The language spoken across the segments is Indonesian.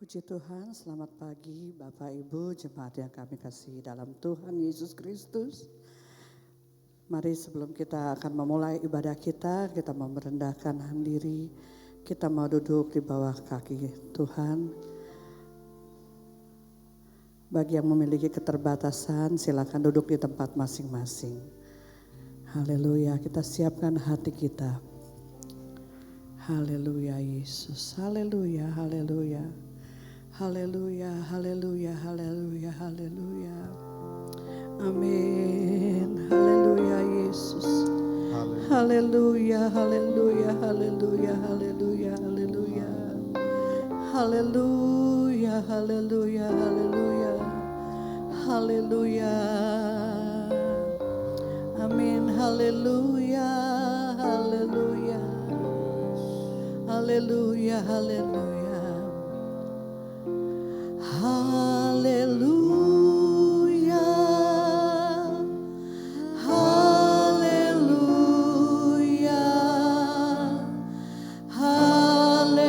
Puji Tuhan, selamat pagi Bapak Ibu jemaat yang kami kasih dalam Tuhan Yesus Kristus. Mari sebelum kita akan memulai ibadah kita mau merendahkan diri. Kita mau duduk di bawah kaki Tuhan. Bagi yang memiliki keterbatasan silakan duduk di tempat masing-masing. Haleluya, kita siapkan hati kita. Haleluya Yesus, haleluya, haleluya. Haleluya, haleluya, haleluya, haleluya. Amin. Haleluya Yesus. Haleluya, haleluya, haleluya, haleluya, haleluya. Haleluya, haleluya, haleluya. Haleluya. Amin. Haleluya, haleluya. Haleluya, haleluya. Haleluya,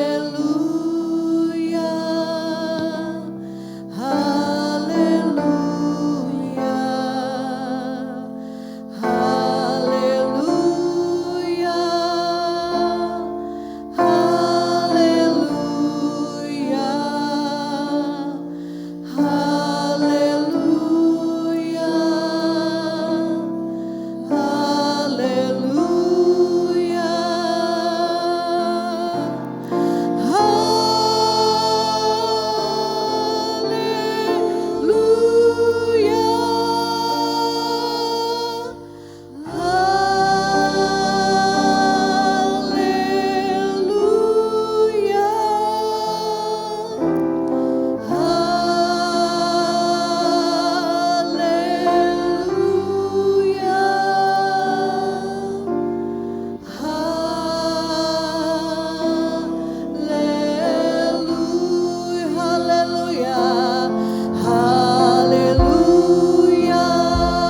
haleluya,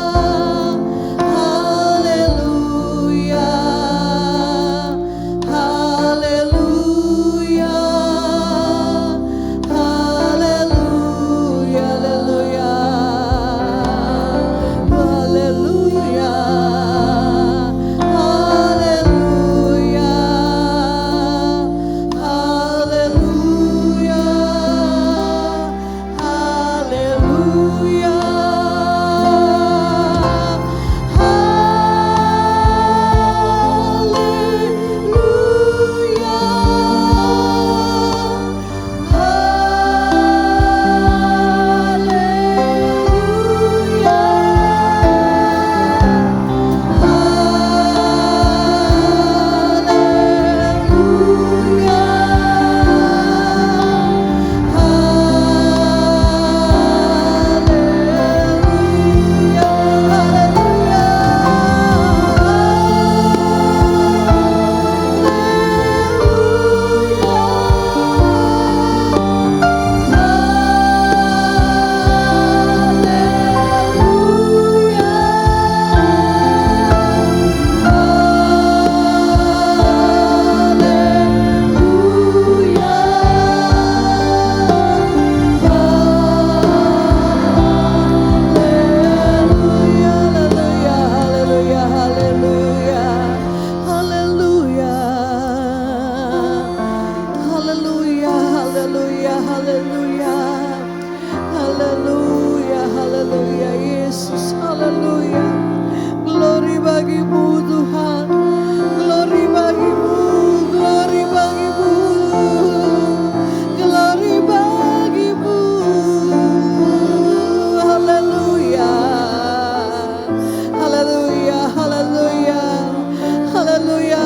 haleluya,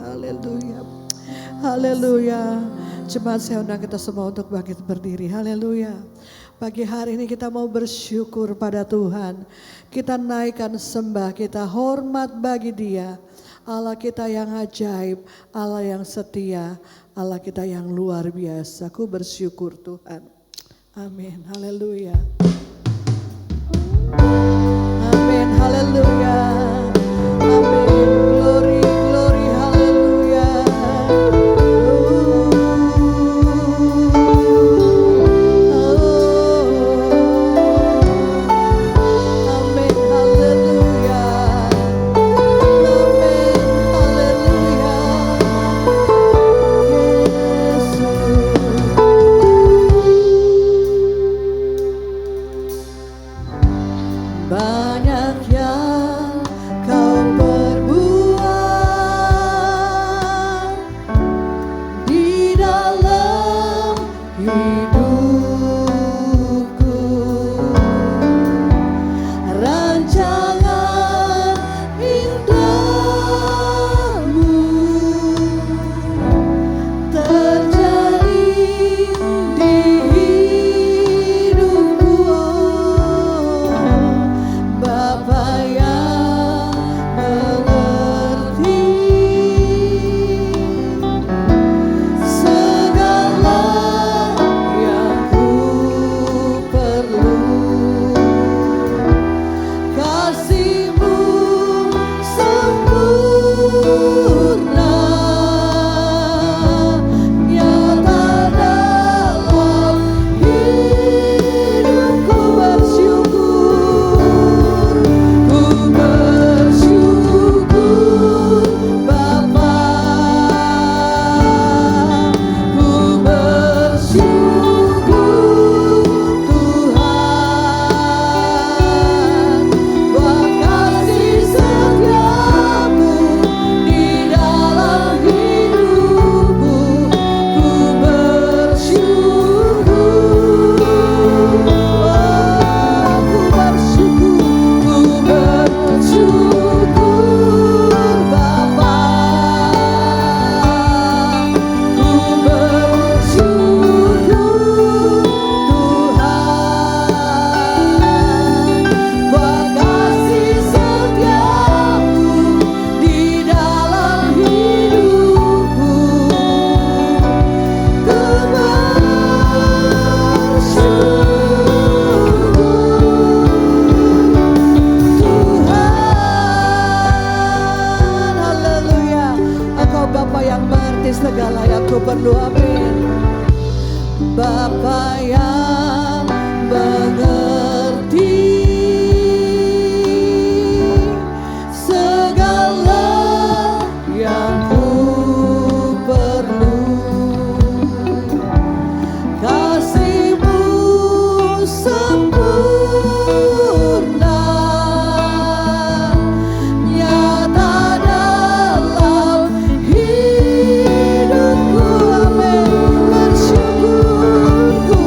haleluya, haleluya, Jemaat, saya undang kita semua untuk bangkit berdiri. Haleluya. Pagi hari ini kita mau bersyukur pada Tuhan. Kita naikkan sembah, kita hormat bagi Dia. Allah kita yang ajaib, Allah yang setia, Allah kita yang luar biasa. Ku bersyukur Tuhan. Amin. Haleluya. Amin. Haleluya. Amin. Glory, glory, haleluya. Amin. Haleluya. Amin. Haleluya. Banyak yang kau perbuat di dalam hidupku, rancangan indahmu terjadi di hidupku. Bapa yang mengerti segala yang ku perlu, kasih-Mu sempurna nyata dalam hidupku. Bersyukur Bapa, ku bersyukur Tuhan buat kasih setiamu di dalam hidupku. Ku bersyukur, ku bersyukur Bapa, ku bersyukur Tuhan buat kasih setiamu di dalam hidupku. Ku Tuhan, haleluya. Engkau Bapa yang mengerti segala yang ku perlu, amin. Bapa yang mengerti segala yang ku perlu, kasih-Mu sempurna nyata dalam hidupku. Amin. Bersyukur, ku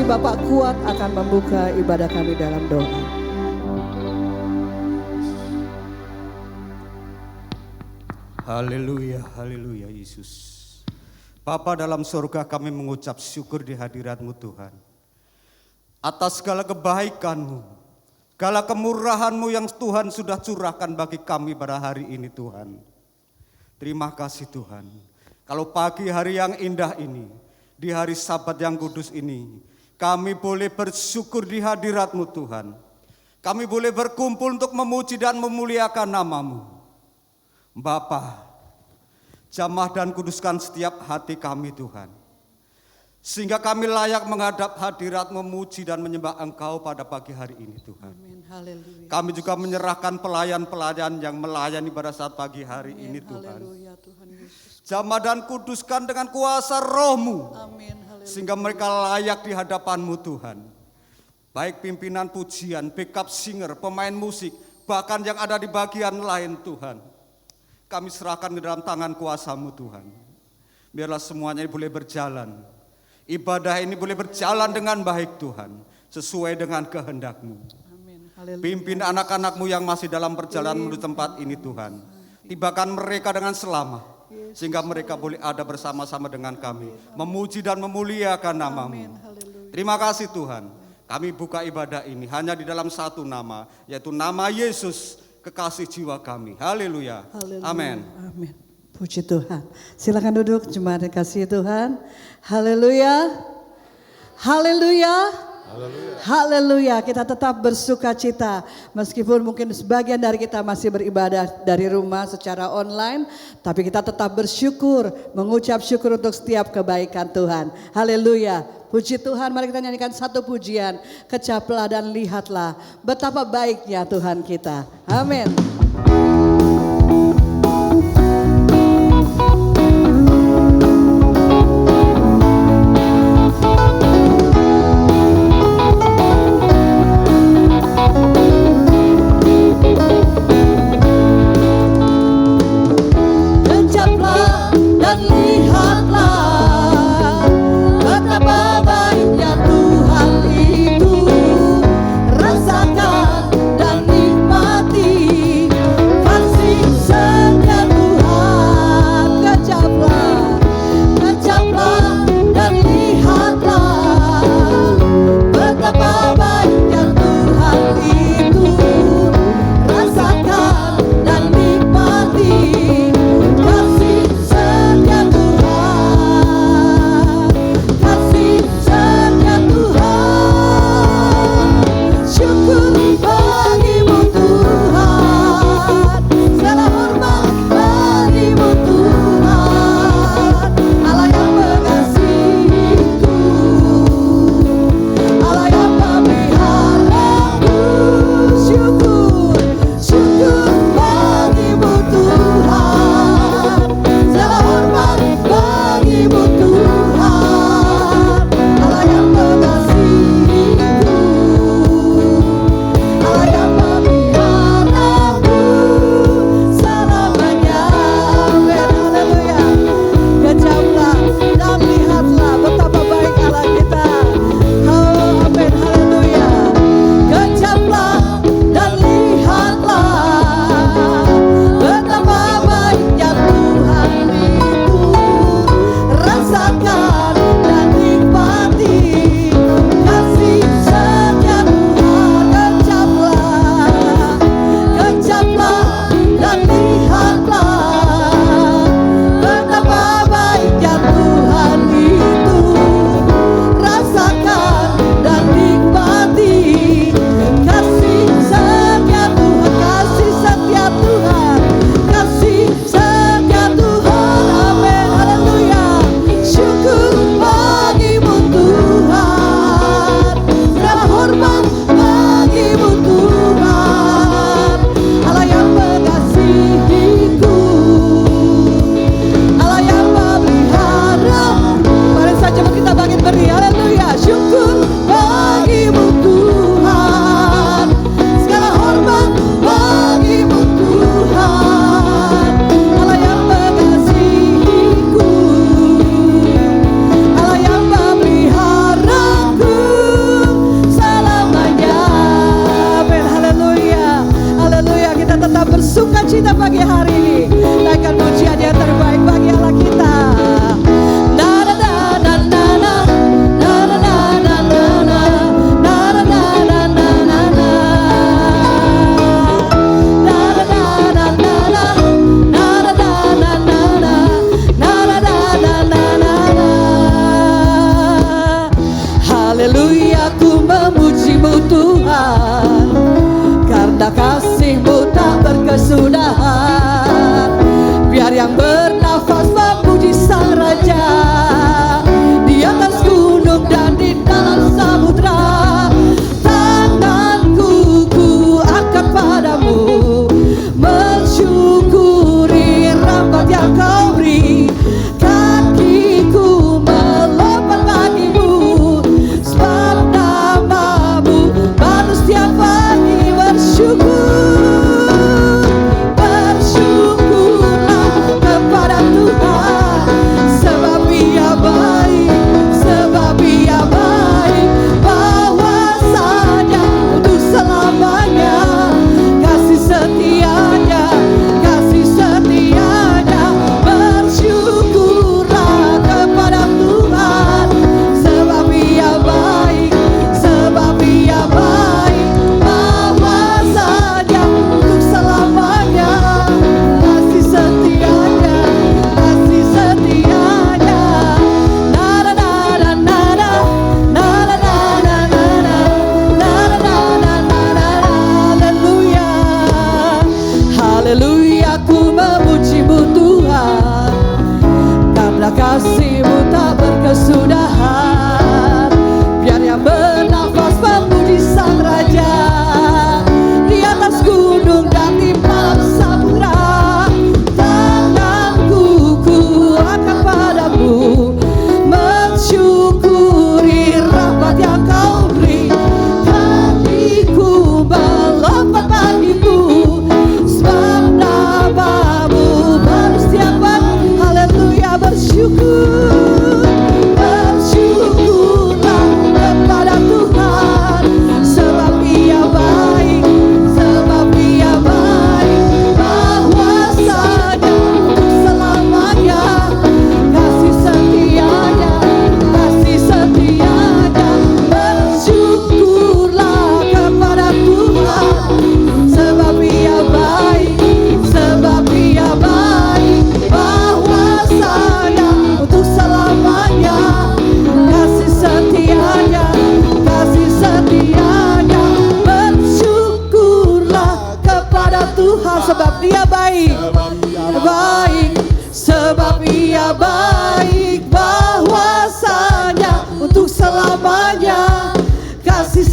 Bapak kuat akan membuka ibadah kami dalam doa. Haleluya, haleluya Yesus. Bapa dalam surga, kami mengucap syukur di hadirat-Mu Tuhan. Atas segala kebaikan-Mu, segala kemurahan-Mu yang Tuhan sudah curahkan bagi kami pada hari ini Tuhan. Terima kasih Tuhan. Kalau pagi hari yang indah ini, di hari Sabat yang kudus ini, kami boleh bersyukur di hadirat-Mu Tuhan. Kami boleh berkumpul untuk memuji dan memuliakan nama-Mu. Bapa, jamah dan kuduskan setiap hati kami Tuhan. Sehingga kami layak menghadap hadirat memuji dan menyembah Engkau pada pagi hari ini Tuhan. Amin. Haleluya. Kami juga menyerahkan pelayan-pelayan yang melayani pada saat pagi hari ini Tuhan. Haleluya Tuhan Yesus. Jamah dan kuduskan dengan kuasa Roh-Mu. Amin. Haleluya. Sehingga mereka layak di hadapan-Mu Tuhan. Baik pimpinan pujian, backup singer, pemain musik, bahkan yang ada di bagian lain Tuhan. Kami serahkan ke dalam tangan kuasa-Mu Tuhan. Biarlah semuanya boleh berjalan. Ibadah ini boleh berjalan dengan baik Tuhan. Sesuai dengan kehendak-Mu. Amin. Haleluya. Pimpin anak-anak-Mu yang masih dalam perjalanan menuju tempat ini Tuhan. Tibakan mereka dengan selamat. Sehingga mereka boleh ada bersama-sama dengan kami. Memuji dan memuliakan nama-Mu. Terima kasih Tuhan. Kami buka ibadah ini hanya di dalam satu nama. Yaitu nama Yesus, kekasih jiwa kami. Haleluya. Amin. Amin. Puji Tuhan. Silakan duduk jemaat kasih Tuhan. Haleluya. Haleluya. Haleluya. Kita tetap bersuka cita. Meskipun mungkin sebagian dari kita masih beribadah dari rumah secara online. Tapi kita tetap bersyukur. Mengucap syukur untuk setiap kebaikan Tuhan. Haleluya. Puji Tuhan, mari kita nyanyikan satu pujian. Kecaplah dan lihatlah betapa baiknya Tuhan kita. Amin. Kecaplah dan lihatlah betapa baiknya Tuhan itu. Rasakan dan nikmati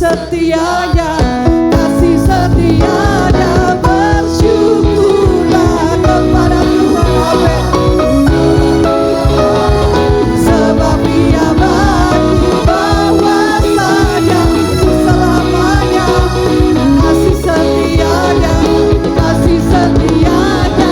setianya, kasih setianya, bersyukurlah kepada Tuhan. Sebab Ia bagi bahwasanya selamanya, kasih setianya, kasih setianya.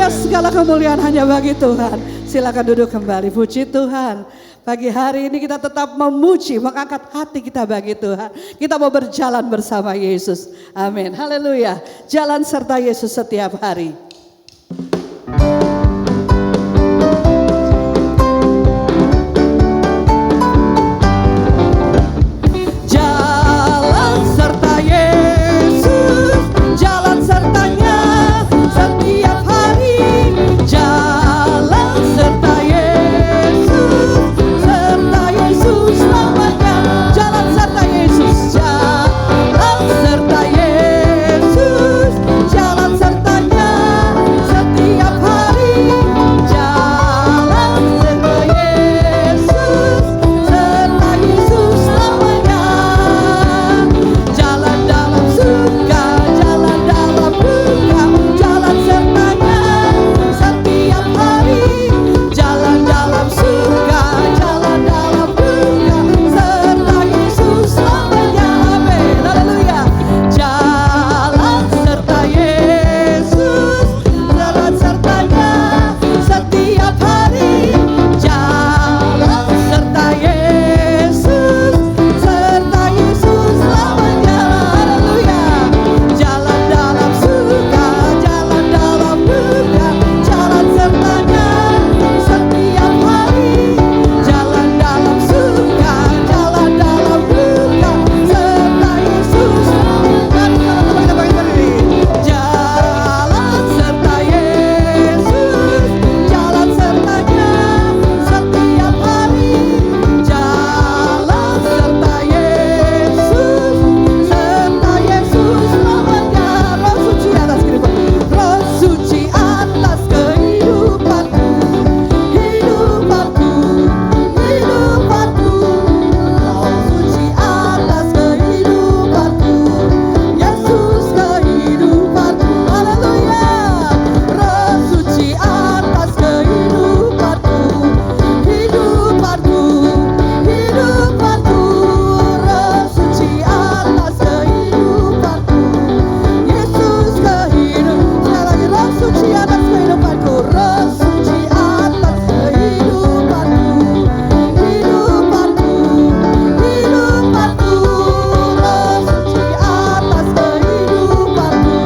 Segala kemuliaan hanya bagi Tuhan. Silakan duduk kembali. Puji Tuhan. Pagi hari ini kita tetap memuji, mengangkat hati kita bagi Tuhan. Kita mau berjalan bersama Yesus. Amin. Haleluya. Jalan serta Yesus setiap hari. Jalan serta Yesus, jalan sertanya setiap hari. Jalan serta Yesus selamanya. Jalan serta Yesus, jalan serta Yesus, jalan sertanya setiap hari. Jalan serta Yesus, serta Yesus selamanya. Jalan dalam suka, jalan dalam duka, jalan sertanya setiap hari. Jalan dalam suka, jalan dalam duka, serta Yesus selamanya. Amin. Haleluya. Jalan serta Yesus, jalan sertanya setiap hari. Jalan serta Yesus, serta Yesus selamanya. Haleluya. Jalan dalam suka, jalan dalam duka, jalan sertanya setiap hari. Jalan dalam suka, jalan dalam duka, serta Yesus selamanya. Jalan serta Yesus, jalan sertanya setiap hari. Jalan serta Yesus, serta Yesus selamanya. Roh suci atas kehidupanku, roh suci atas kehidupanku, hidupanku, hidupanku. Roh suci atas kehidupanku, Yesus kehidupanku. Haleluya. Roh suci atas kehidupanku, hidupanku, hidupanku. Roh suci atas kehidupanku, Yesus kehidupanku. Sekali lagi, roh suci atas kehidupanku, roh suci atas kehidupanku, hidupanku, hidupanku. Roh suci atas kehidupanku,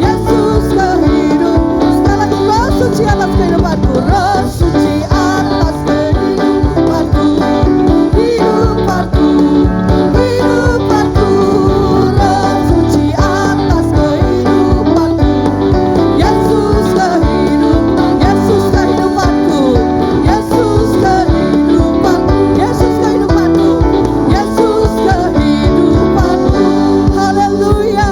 Yesus kehidupanku. Sekali lagi, roh suci atas kehidupanku, roh suci atas kehidupanku, hidupanku, hidupanku. Roh suci atas kehidupanku, Yesus kehidupanku, Yesus kehidupanku, Yesus kehidupanku, Yesus kehidupanku, Yesus kehidupanku. Haleluya.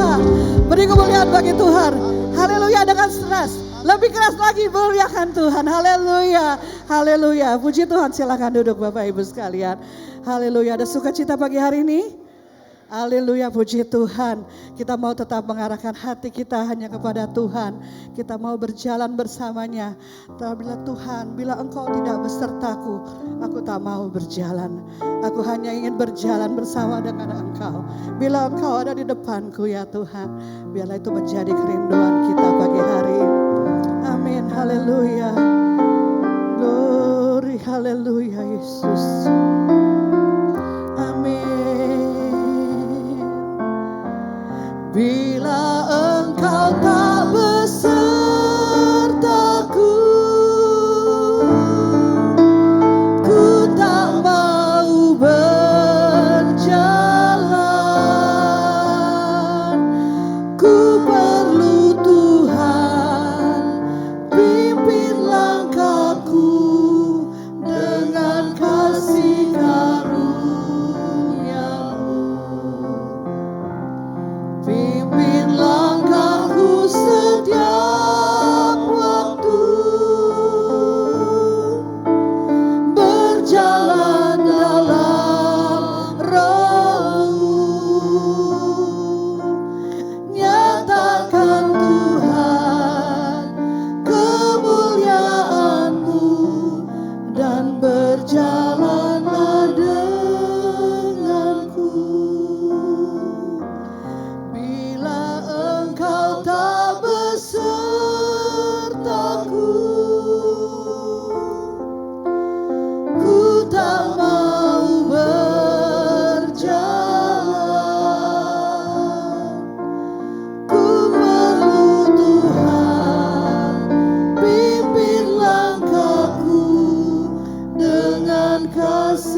Beri kemuliaan bagi Tuhan. Haleluya. Dengan keras, lebih keras lagi muliakan Tuhan. Haleluya. Haleluya. Puji Tuhan. Silakan duduk Bapak Ibu sekalian. Haleluya. Ada sukacita pagi hari ini? Haleluya, puji Tuhan. Kita mau tetap mengarahkan hati kita hanya kepada Tuhan. Kita mau berjalan bersamanya. Bila Tuhan, bila Engkau tidak besertaku, aku tak mau berjalan. Aku hanya ingin berjalan bersama dengan Engkau. Bila Engkau ada di depanku ya Tuhan, biarlah itu menjadi kerinduan kita pagi hari ini. Amin, haleluya. Glory, haleluya Yesus. Amin. Bila Engkau tak besertaku, ku tak mau berjalan. Ku perlu Tuhan, pimpin langkahku dengan kasih-Kau.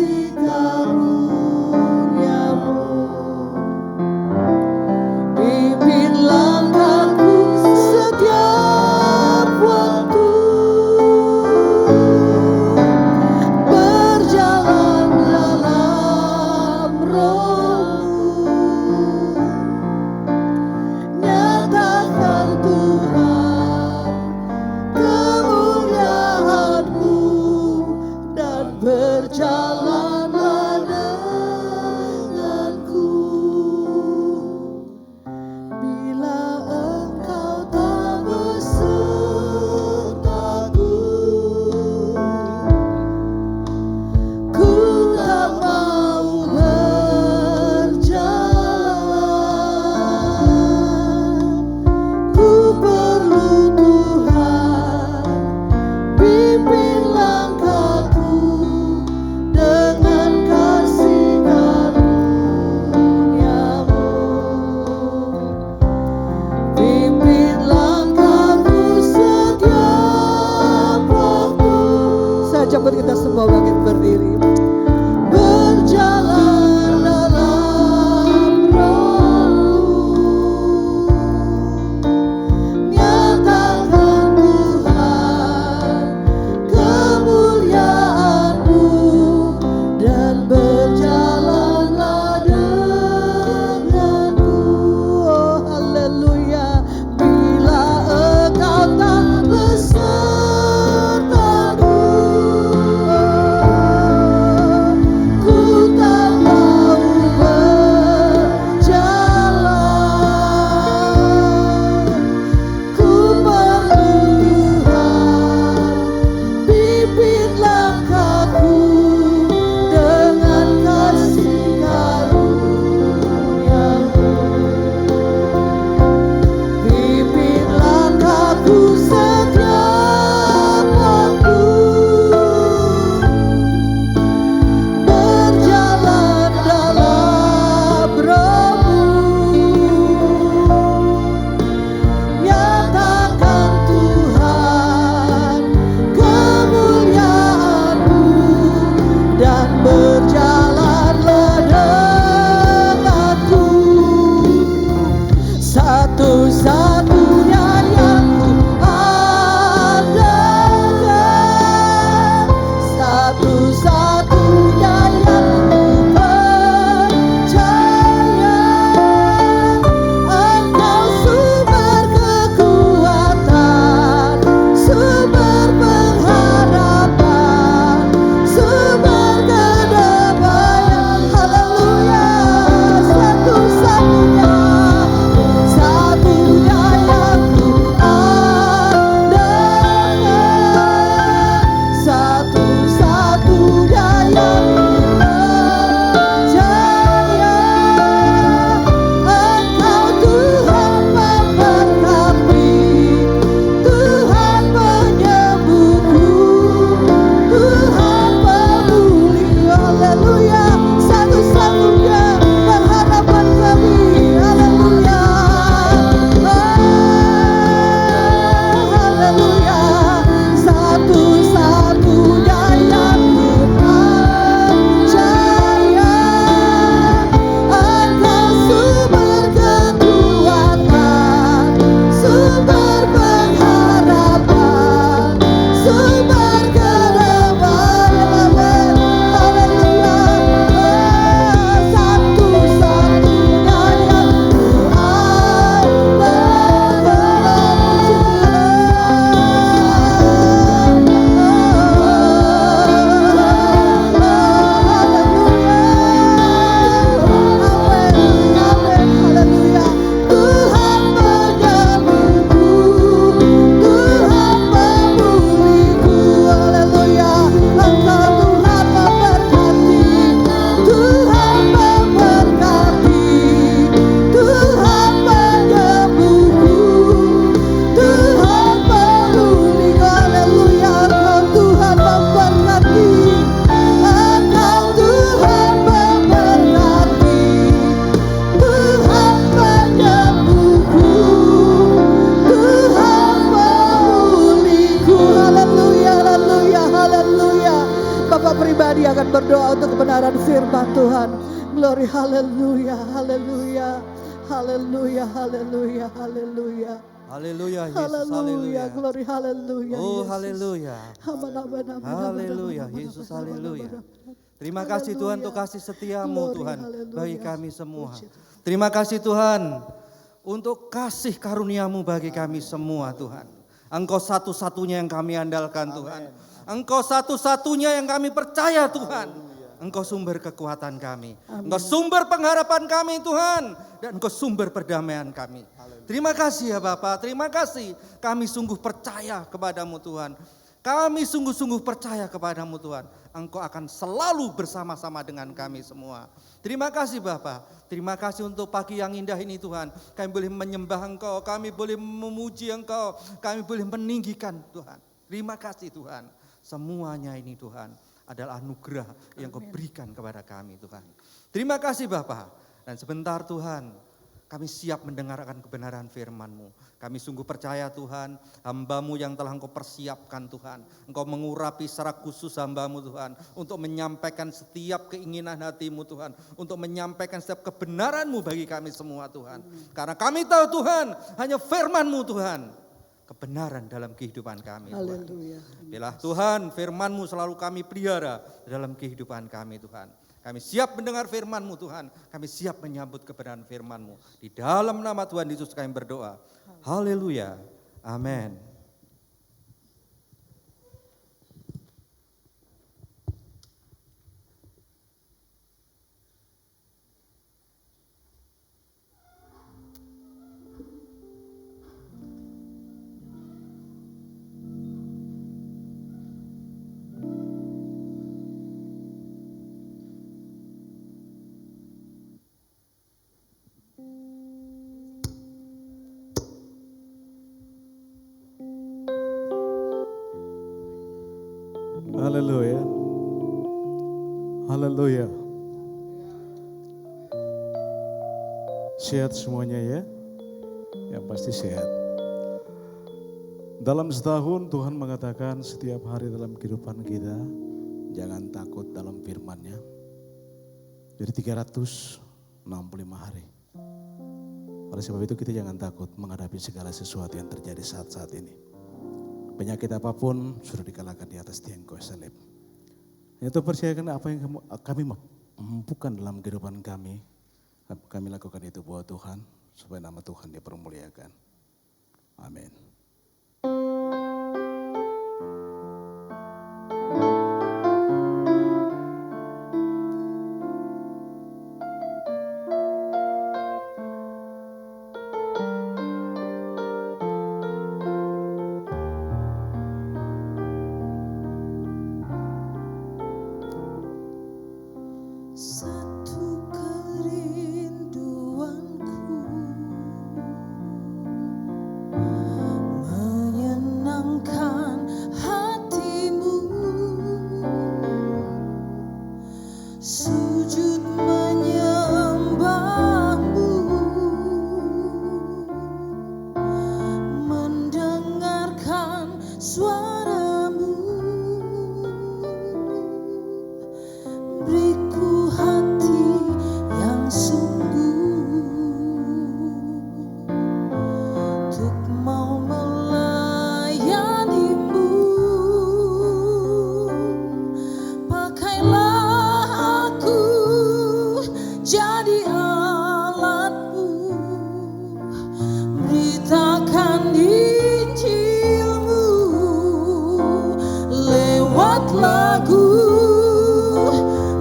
kasih karuniamu. Pimpin langkahku setiap waktu, berjalan dalam roh-Mu. Nyatakan Tuhan kemuliaan-Mu dan berjalanlah denganku. Bila Engkau tak besertaku, ku tak mau berjalan. Ku perlu Tuhan, pimpin langkahku dengan kasih karuniamu. Pimpin langkahku setiap waktu. Saya coba kita semua bangkit berdiri. Berjalan dalam roh-Mu. Nyatakan Tuhan kemuliaan-Mu dan berjalanlah denganku. Oh haleluya. Bila Engkau tak besertaku, ku tak mau berjalan. Ku perlu Tuhan, pimpin langkahku dengan kasih karuniamu. Pimpin langkahku setiap waktu, berjalan dalam roh-Mu. Nyatakan Tuhan kemuliaan-Mu dan berjalanlah denganku. Satu-satunya yang ku andalkan, satu-satunya yang ku percaya, Engkau sumber kekuatan, sumber pengharapan, sumber kedamaian. Haleluya. Satu-satunya yang ku andalkan, satu-satunya yang ku percaya, Engkau Tuhan memberkati, Tuhan penyembuhku, Tuhan pemulih. Haleluya. Satu-satunya pengharapan kami. Haleluya. Haleluya. Satu-satunya yang ku percaya, Engkau sumber kekuatan, sumber pengharapan, sumber kedamaian. Haleluya. Satu-satunya yang ku Haleluya. Tuhan penyembuhku, Tuhan pemulihku. Haleluya. Engkau Tuhan memberkati, Tuhan memberkati, Tuhan penyembuhku, Tuhan pemulih. Haleluya. Engkau Tuhan memberkati, Engkau Tuhan memberkati, Tuhan penyembuhku, Tuhan pemulihku. Haleluya, haleluya, haleluya. Bapak pribadi akan berdoa untuk kebenaran firman Tuhan. Glory, haleluya, haleluya, haleluya, haleluya, haleluya. Haleluya Yesus, Haleluya, haleluya. glory, haleluya. Oh Yesus. haleluya. Aman, aman, aman, Haleluya aman, aman, Yesus, aman, aman, haleluya. aman, aman. Terima kasih Tuhan untuk Haleluya. kasih setiamu Glory, Tuhan haleluya. bagi kami semua. Puji Tuhan. Terima kasih Tuhan untuk kasih karuniamu bagi kami semua Tuhan. Engkau satu-satunya yang kami andalkan Tuhan. Engkau satu-satunya yang kami percaya Tuhan. Engkau sumber kekuatan kami. Engkau sumber pengharapan kami Tuhan. Dan Engkau sumber perdamaian kami. Terima kasih ya Bapak, terima kasih. Kami sungguh percaya kepadamu Tuhan. Kami sungguh-sungguh percaya kepadamu Tuhan. Engkau akan selalu bersama-sama dengan kami semua. Terima kasih Bapak. Terima kasih untuk pagi yang indah ini Tuhan. Kami boleh menyembah Engkau, kami boleh memuji Engkau. Kami boleh meninggikan Tuhan. Terima kasih Tuhan. Semuanya ini Tuhan adalah anugerah yang Kau berikan kepada kami Tuhan. Terima kasih Bapak. Dan sebentar Tuhan, kami siap mendengarkan kebenaran firman-Mu. Kami sungguh percaya Tuhan, hamba-Mu yang telah Engkau persiapkan Tuhan. Engkau mengurapi secara khusus hamba-Mu Tuhan. Untuk menyampaikan setiap keinginan hati-Mu Tuhan. Untuk menyampaikan setiap kebenaran-Mu bagi kami semua Tuhan. Karena kami tahu Tuhan, hanya firman-Mu Tuhan. Kebenaran dalam kehidupan kami Tuhan. Haleluya. Biarlah Tuhan firman-Mu selalu kami pelihara dalam kehidupan kami Tuhan. Kami siap mendengar firman-Mu Tuhan. Kami siap menyambut kebenaran firman-Mu. Di dalam nama Tuhan Yesus kami berdoa. Haleluya. Amin. Haleluya. Haleluya. Sehat semuanya ya? Yang pasti sehat. Dalam setahun Tuhan mengatakan setiap hari dalam kehidupan kita, jangan takut dalam firman-Nya. Jadi 365 hari. Oleh sebab itu kita jangan takut menghadapi segala sesuatu yang terjadi saat-saat ini. Penyakit apapun sudah dikalahkan di atas tiang kayu salib. Itu percayakan apa yang kami mampukan dalam kehidupan kami. Kami lakukan itu buat Tuhan supaya nama Tuhan dipermuliakan. Amin. Satu kerinduanku menyenangkan hatimu, sujud menyembahmu, mendengarkan suaramu. Beriku hati yang sungguh untuk mau melayanimu. Pakailah aku jadi alatmu, beritakan Injilmu lewat lagu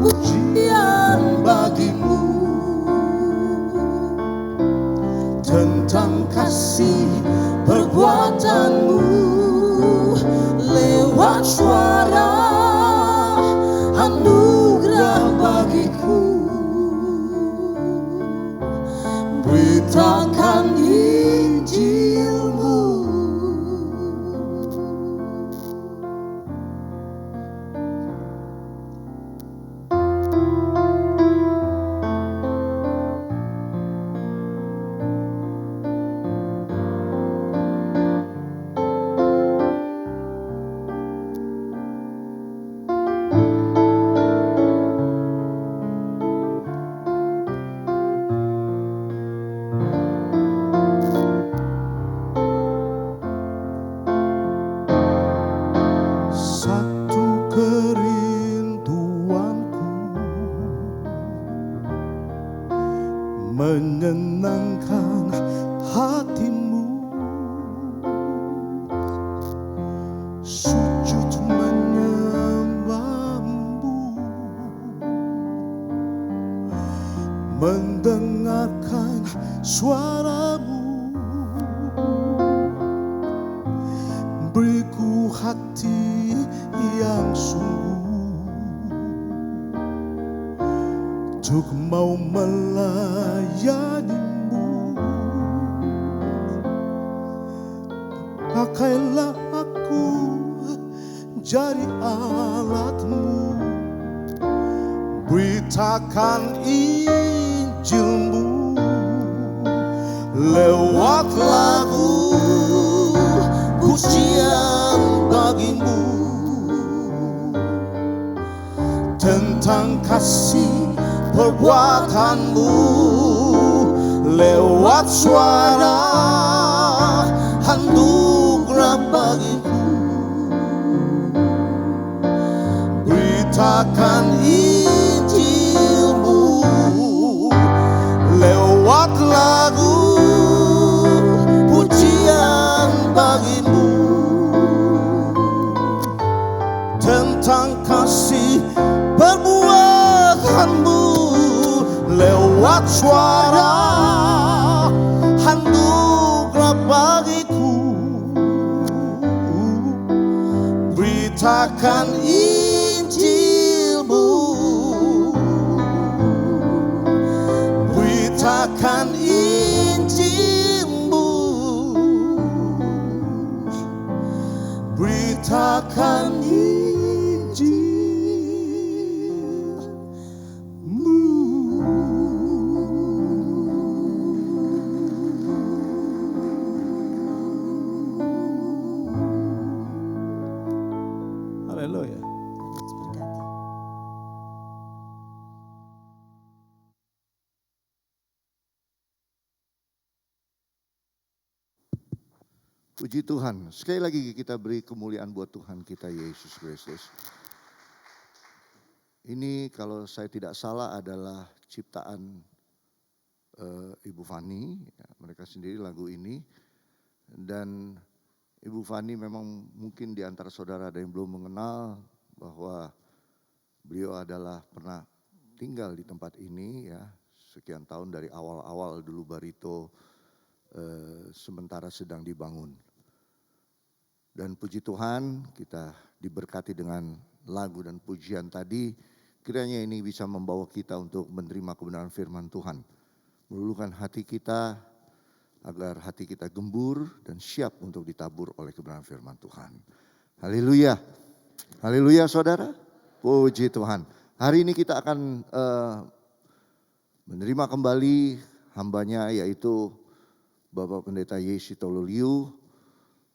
pujian bagimu, tentang kasih perbuatanmu lewat suara anugerah bagiku, beritakan Injilmu. suaramu, beriku hati yang sungguh untuk mau melayanimu. Pakailah aku jadi alatmu, beritakan Injilmu lewat lagu pujian bagimu, tentang kasih perbuatanmu lewat suara anugerah bagiku. Beritakan Injilmu lewat lagu pujian bagimu, tentang kasih perbuatanmu lewat suara anugerah bagiku. Beritakan Injilmu, beritakan Injilmu, beritakan Haleluya. Puji Tuhan, sekali lagi kita beri kemuliaan buat Tuhan kita Yesus Kristus. Ini kalau saya tidak salah adalah ciptaan Ibu Fani, ya, mereka sendiri lagu ini. Dan Ibu Fani memang mungkin di antara saudara ada yang belum mengenal bahwa beliau adalah pernah tinggal di tempat ini ya sekian tahun dari awal-awal dulu Barito sementara sedang dibangun. Dan puji Tuhan kita diberkati dengan lagu dan pujian tadi, kiranya ini bisa membawa kita untuk menerima kebenaran firman Tuhan. Meluluhkan hati kita agar hati kita gembur dan siap untuk ditabur oleh kebenaran firman Tuhan. Haleluya. Haleluya saudara. Puji Tuhan. Hari ini kita akan menerima kembali hambanya yaitu Bapak Pendeta Yesi Tololiu.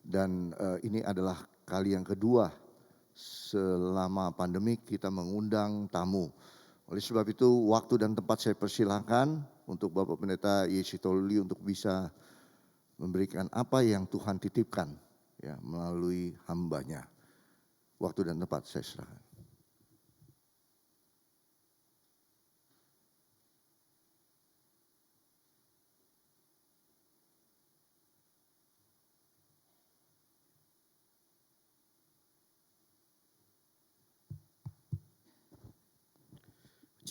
Dan ini adalah kali yang kedua selama pandemik kita mengundang tamu. Oleh sebab itu waktu dan tempat saya persilahkan untuk Bapak Pendeta Yesi Tololiu untuk bisa memberikan apa yang Tuhan titipkan ya melalui hambanya. Waktu dan tempat saya serahkan.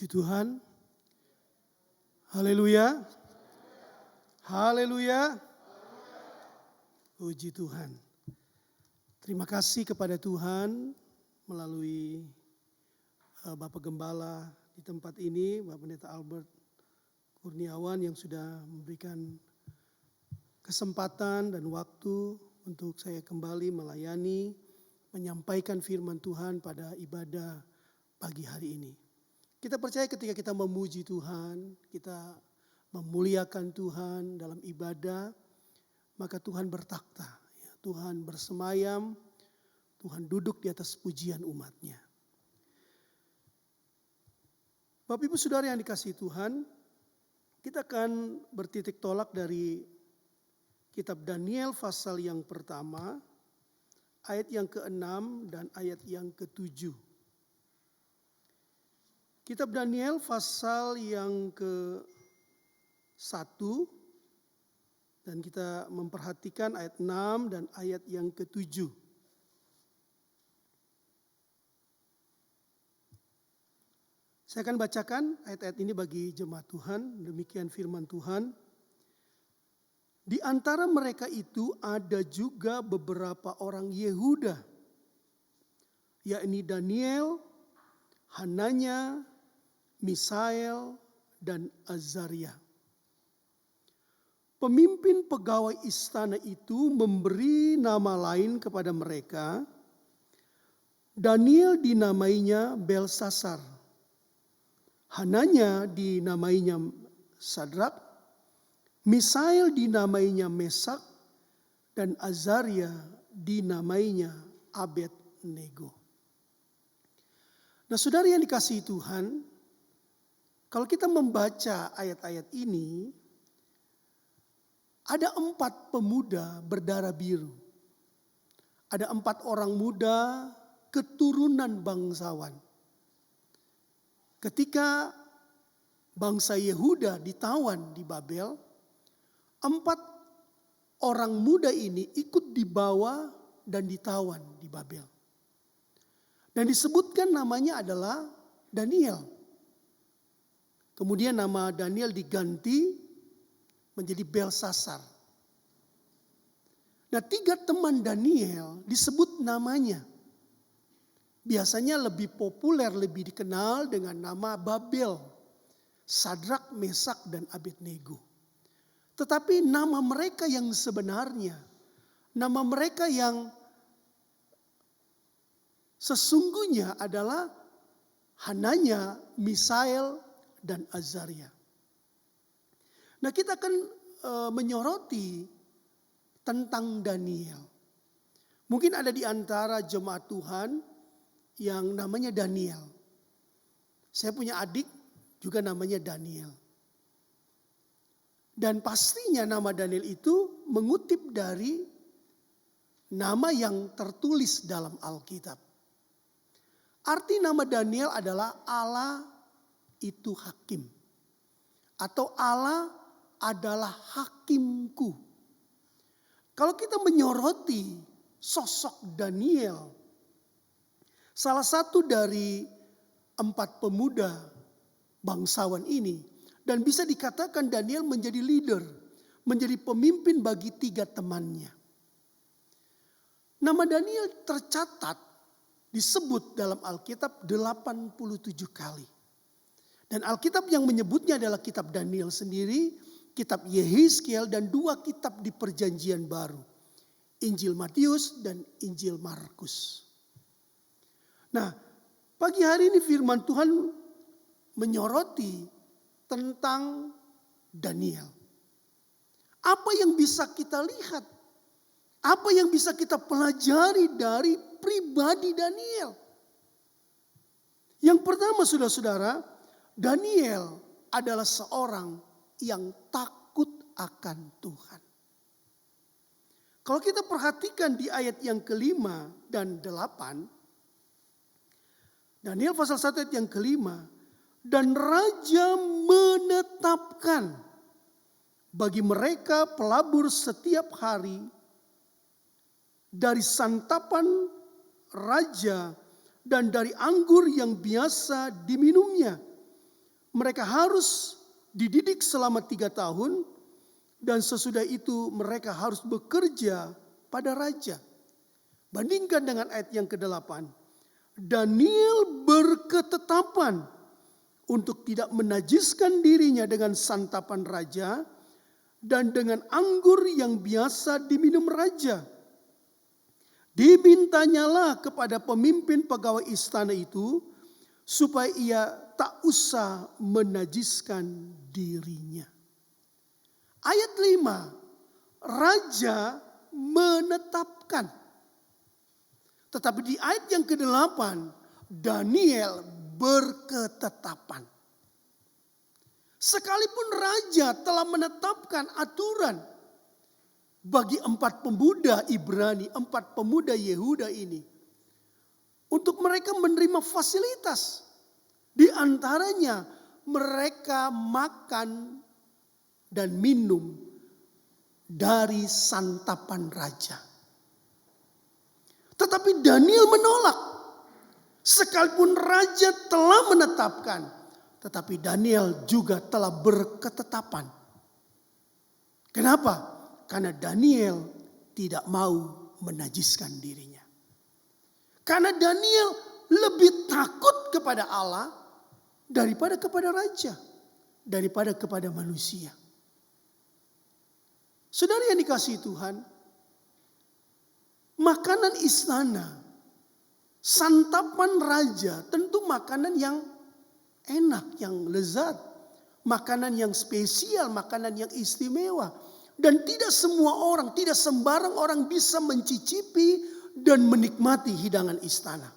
Puji Tuhan. Haleluya. Haleluya. Puji Tuhan. Terima kasih kepada Tuhan melalui Bapak Gembala di tempat ini, Bapak Pendeta Albert Kurniawan yang sudah memberikan kesempatan dan waktu untuk saya kembali melayani, menyampaikan firman Tuhan pada ibadah pagi hari ini. Kita percaya ketika kita memuji Tuhan, kita memuliakan Tuhan dalam ibadah, maka Tuhan bertakhta, Tuhan bersemayam, Tuhan duduk di atas pujian umatnya. Bapak Ibu Saudara yang dikasihi Tuhan, kita akan bertitik tolak dari kitab Daniel pasal yang pertama, ayat yang ke-6 dan ayat yang ke-7. Kitab Daniel pasal yang ke-1 dan kita memperhatikan ayat 6 dan ayat yang ke-7. Saya akan bacakan ayat-ayat ini bagi jemaat Tuhan, demikian firman Tuhan. Di antara mereka itu ada juga beberapa orang Yehuda, yakni Daniel, Hananya, Misael, dan Azaria. Pemimpin pegawai istana itu memberi nama lain kepada mereka. Daniel dinamainya Belsasar, Hananya dinamainya Sadrak, Misael dinamainya Mesak, dan Azaria dinamainya Abednego. Nah, saudara yang dikasihi Tuhan, kalau kita membaca ayat-ayat ini, ada 4 pemuda berdarah biru. Ada 4 orang muda keturunan bangsawan. Ketika bangsa Yehuda ditawan di Babel, 4 orang muda ini ikut dibawa dan ditawan di Babel. Dan disebutkan namanya adalah Daniel. Kemudian nama Daniel diganti menjadi Belsasar. Nah, 3 teman Daniel disebut namanya. Biasanya lebih populer, lebih dikenal dengan nama Babel. Sadrak, Mesak, dan Abednego. Tetapi nama mereka yang sebenarnya, nama mereka yang sesungguhnya adalah Hananya, Misael, dan Azaria. Nah, kita akan menyoroti tentang Daniel. Mungkin ada di antara jemaat Tuhan yang namanya Daniel. Saya punya adik juga namanya Daniel. Dan pastinya nama Daniel itu mengutip dari nama yang tertulis dalam Alkitab. Arti nama Daniel adalah Allah itu hakim. Atau Allah adalah hakimku. Kalau kita menyoroti sosok Daniel, salah satu dari 4 pemuda bangsawan ini, dan bisa dikatakan Daniel menjadi leader, menjadi pemimpin bagi 3 temannya. Nama Daniel tercatat disebut dalam Alkitab 87 kali. Dan Alkitab yang menyebutnya adalah kitab Daniel sendiri, kitab Yehezkiel, dan 2 kitab di Perjanjian Baru. Injil Matius dan Injil Markus. Nah, pagi hari ini firman Tuhan menyoroti tentang Daniel. Apa yang bisa kita lihat? Apa yang bisa kita pelajari dari pribadi Daniel? Yang pertama, saudara-saudara, Daniel adalah seorang yang takut akan Tuhan. Kalau kita perhatikan di ayat yang ke-5 dan 8, Daniel pasal 1 ayat yang ke-5, dan raja menetapkan bagi mereka pelabur setiap hari dari santapan raja dan dari anggur yang biasa diminumnya. Mereka harus dididik selama 3 tahun dan sesudah itu mereka harus bekerja pada raja. Bandingkan dengan ayat yang ke-8. Daniel berketetapan untuk tidak menajiskan dirinya dengan santapan raja dan dengan anggur yang biasa diminum raja. Dimintanyalah kepada pemimpin pegawai istana itu supaya ia tak usah menajiskan dirinya. Ayat 5, raja menetapkan. Tetapi di ayat yang ke-8, Daniel berketetapan. Sekalipun raja telah menetapkan aturan bagi 4 pemuda Ibrani, 4 pemuda Yehuda ini, untuk mereka menerima fasilitas. Di antaranya mereka makan dan minum dari santapan raja. Tetapi Daniel menolak. Sekalipun raja telah menetapkan, tetapi Daniel juga telah berketetapan. Kenapa? Karena Daniel tidak mau menajiskan dirinya. Karena Daniel lebih takut kepada Allah daripada kepada raja, daripada kepada manusia. Saudara yang dikasihi Tuhan, makanan istana, santapan raja tentu makanan yang enak, yang lezat, makanan yang spesial, makanan yang istimewa. Dan tidak semua orang, tidak sembarang orang bisa mencicipi dan menikmati hidangan istana.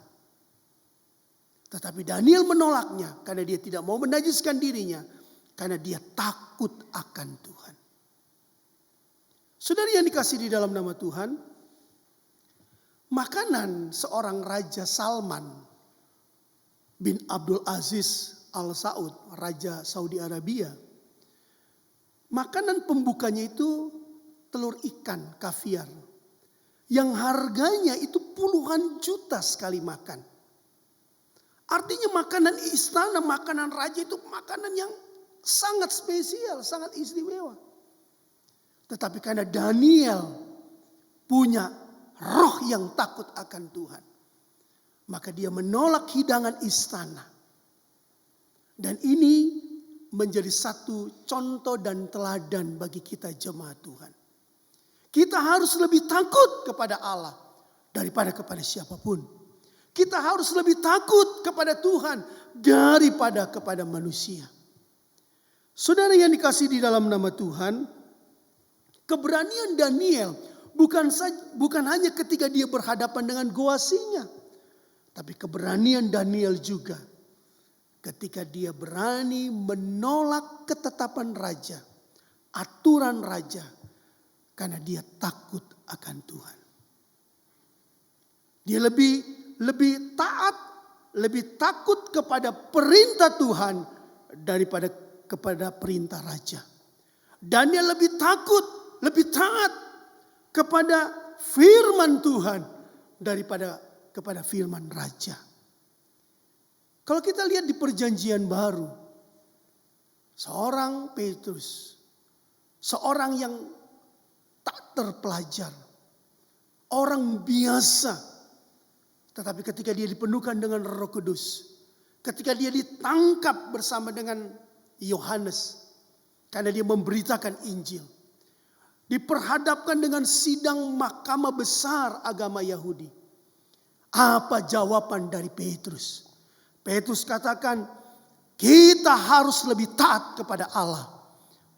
Tetapi Daniel menolaknya karena dia tidak mau menajiskan dirinya, karena dia takut akan Tuhan. Saudara yang dikasihi di dalam nama Tuhan, makanan seorang Raja Salman bin Abdul Aziz Al Saud, Raja Saudi Arabia, makanan pembukanya itu telur ikan kaviar yang harganya itu puluhan juta sekali makan. Artinya makanan istana, makanan raja itu makanan yang sangat spesial, sangat istimewa. Tetapi karena Daniel punya roh yang takut akan Tuhan, maka dia menolak hidangan istana. Dan ini menjadi satu contoh dan teladan bagi kita jemaat Tuhan. Kita harus lebih takut kepada Allah daripada kepada siapapun. Kita harus lebih takut kepada Tuhan daripada kepada manusia. Saudara yang dikasihi di dalam nama Tuhan, keberanian Daniel bukan hanya ketika dia berhadapan dengan goa singa, tapi keberanian Daniel juga ketika dia berani menolak ketetapan raja, aturan raja, karena dia takut akan Tuhan. Dia lebih taat, lebih takut kepada perintah Tuhan daripada kepada perintah raja. Daniel lebih takut, lebih taat kepada firman Tuhan daripada kepada firman raja. Kalau kita lihat di perjanjian baru, seorang Petrus, seorang yang tak terpelajar, orang biasa, tetapi ketika dia dipenuhkan dengan Roh Kudus, ketika dia ditangkap bersama dengan Yohanes, karena dia memberitakan Injil, diperhadapkan dengan sidang mahkamah besar agama Yahudi. Apa jawaban dari Petrus? Petrus katakan, kita harus lebih taat kepada Allah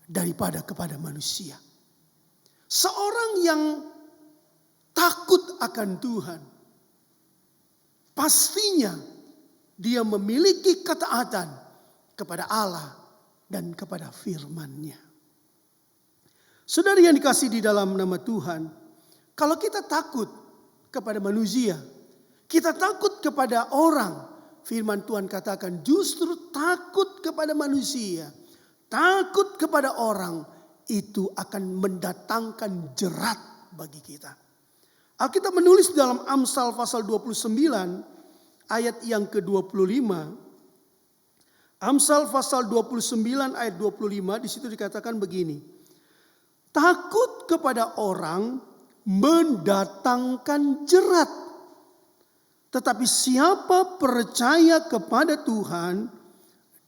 daripada kepada manusia. Seorang yang takut akan Tuhan, pastinya dia memiliki ketaatan kepada Allah dan kepada firman-Nya. Saudara yang dikasihi di dalam nama Tuhan, kalau kita takut kepada manusia, kita takut kepada orang, firman Tuhan katakan justru takut kepada manusia, takut kepada orang, itu akan mendatangkan jerat bagi kita. Alkitab menulis dalam Amsal pasal 29 ayat yang ke-25. Amsal pasal 29 ayat 25, di situ dikatakan begini. Takut kepada orang mendatangkan jerat, tetapi siapa percaya kepada Tuhan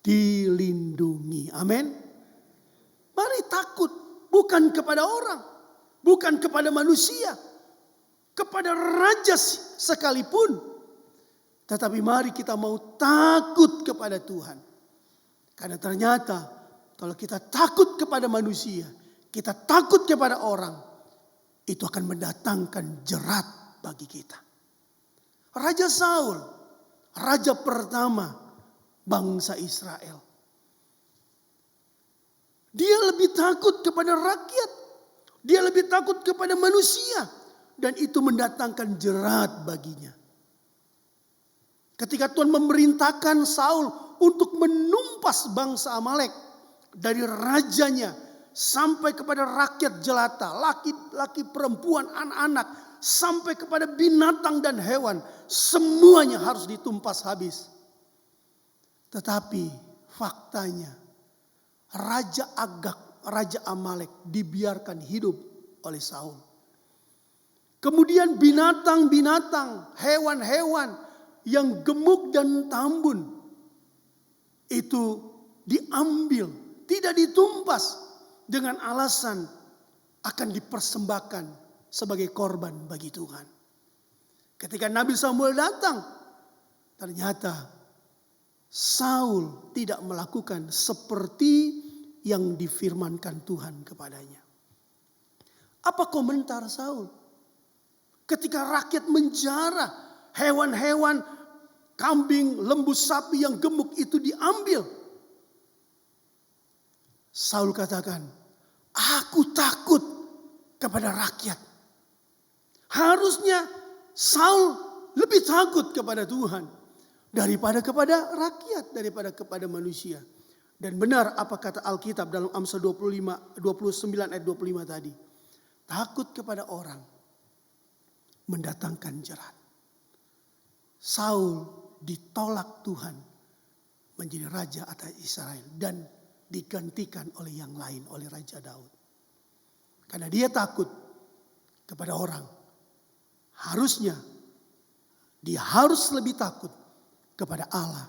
dilindungi. Amin. Mari takut bukan kepada orang, bukan kepada manusia, kepada raja sekalipun. Tetapi mari kita mau takut kepada Tuhan. Karena ternyata kalau kita takut kepada manusia, kita takut kepada orang, itu akan mendatangkan jerat bagi kita. Raja Saul, raja pertama bangsa Israel. Dia lebih takut kepada rakyat. Dia lebih takut kepada manusia. Dan itu mendatangkan jerat baginya. Ketika Tuhan memerintahkan Saul untuk menumpas bangsa Amalek dari rajanya sampai kepada rakyat jelata, laki-laki, perempuan, anak-anak, sampai kepada binatang dan hewan, semuanya harus ditumpas habis. Tetapi faktanya Raja Agag, Raja Amalek dibiarkan hidup oleh Saul. Kemudian binatang-binatang, hewan-hewan yang gemuk dan tambun itu diambil, tidak ditumpas dengan alasan akan dipersembahkan sebagai korban bagi Tuhan. Ketika Nabi Samuel datang, ternyata Saul tidak melakukan seperti yang difirmankan Tuhan kepadanya. Apa komentar Saul? Ketika rakyat menjara hewan-hewan, kambing, lembu, sapi yang gemuk itu diambil. Saul katakan, aku takut kepada rakyat. Harusnya Saul lebih takut kepada Tuhan daripada kepada rakyat, daripada kepada manusia. Dan benar apa kata Alkitab dalam Amsal 29 ayat 25 tadi. Takut kepada orang mendatangkan jerat. Saul ditolak Tuhan menjadi raja atas Israel dan digantikan oleh yang lain, oleh Raja Daud. Karena dia takut kepada orang. Harusnya dia harus lebih takut kepada Allah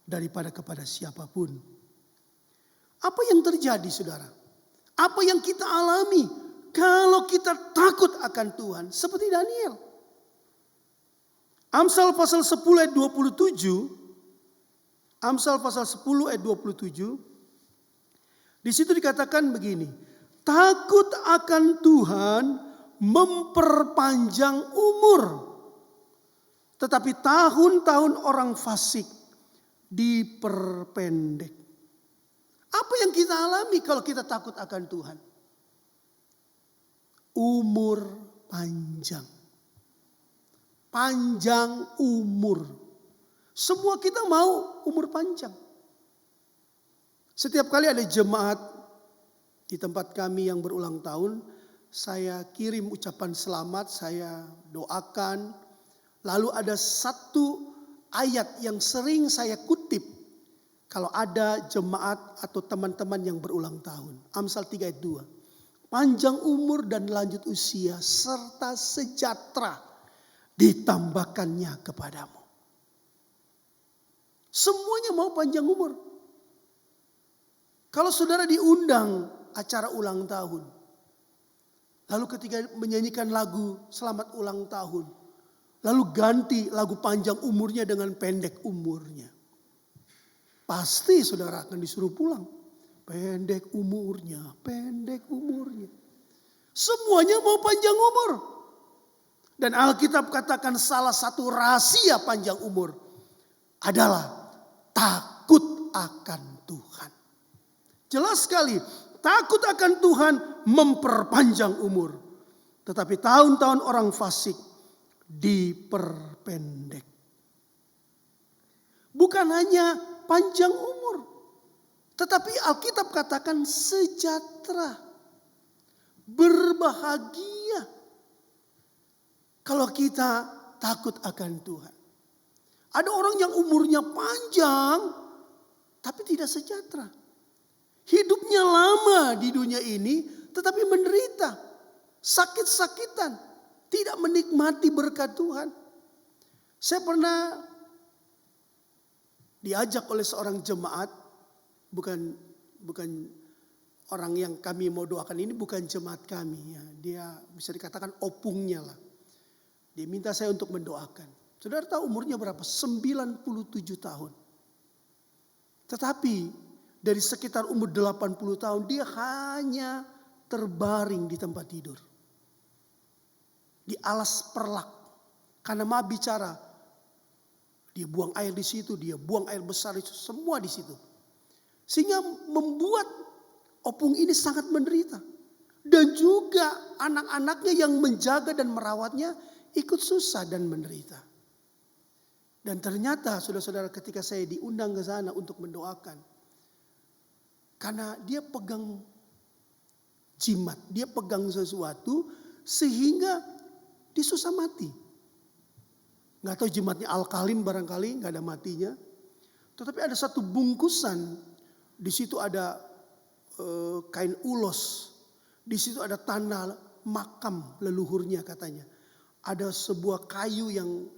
daripada kepada siapapun. Apa yang terjadi, saudara? Apa yang kita alami kalau kita takut akan Tuhan seperti Daniel? Amsal pasal 10 ayat 27. Amsal pasal 10 ayat 27. Di situ dikatakan begini. Takut akan Tuhan memperpanjang umur. Tetapi tahun-tahun orang fasik diperpendek. Apa yang kita alami kalau kita takut akan Tuhan? Umur panjang. Panjang umur. Semua kita mau umur panjang. Setiap kali ada jemaat di tempat kami yang berulang tahun, saya kirim ucapan selamat, saya doakan. Lalu ada satu ayat yang sering saya kutip kalau ada jemaat atau teman-teman yang berulang tahun. Amsal 3 ayat 2. Panjang umur dan lanjut usia serta sejahtera ditambahkannya kepadamu. Semuanya mau panjang umur. Kalau saudara diundang acara ulang tahun, lalu ketika menyanyikan lagu selamat ulang tahun, lalu ganti lagu panjang umurnya dengan pendek umurnya, pasti saudara akan disuruh pulang. Pendek umurnya, pendek umurnya. Semuanya mau panjang umur. Dan Alkitab katakan salah satu rahasia panjang umur adalah takut akan Tuhan. Jelas sekali, takut akan Tuhan memperpanjang umur. Tetapi tahun-tahun orang fasik diperpendek. Bukan hanya panjang umur, tetapi Alkitab katakan sejahtera, berbahagia. Kalau kita takut akan Tuhan. Ada orang yang umurnya panjang, tapi tidak sejahtera. Hidupnya lama di dunia ini, tetapi menderita, sakit-sakitan, tidak menikmati berkat Tuhan. Saya pernah diajak oleh seorang jemaat, bukan orang yang kami mau doakan ini, bukan jemaat kami. Ya. Dia bisa dikatakan opungnya lah. Dia minta saya untuk mendoakan. Saudara tahu umurnya berapa? 97 tahun. Tetapi dari sekitar umur 80 tahun dia hanya terbaring di tempat tidur. Di alas perlak. Karena ma bicara. Dia buang air di situ, dia buang air besar itu, semua di situ. Sehingga membuat opung ini sangat menderita. Dan juga anak-anaknya yang menjaga dan merawatnya ikut susah dan menderita. Dan ternyata saudara-saudara ketika saya diundang ke sana untuk mendoakan. Karena dia pegang jimat, dia pegang sesuatu sehingga dia susah mati. Gak tahu jimatnya alkalin barangkali, gak ada matinya. Tetapi ada satu bungkusan, di situ ada kain ulos, di situ ada tanda makam leluhurnya katanya. Ada sebuah kayu yang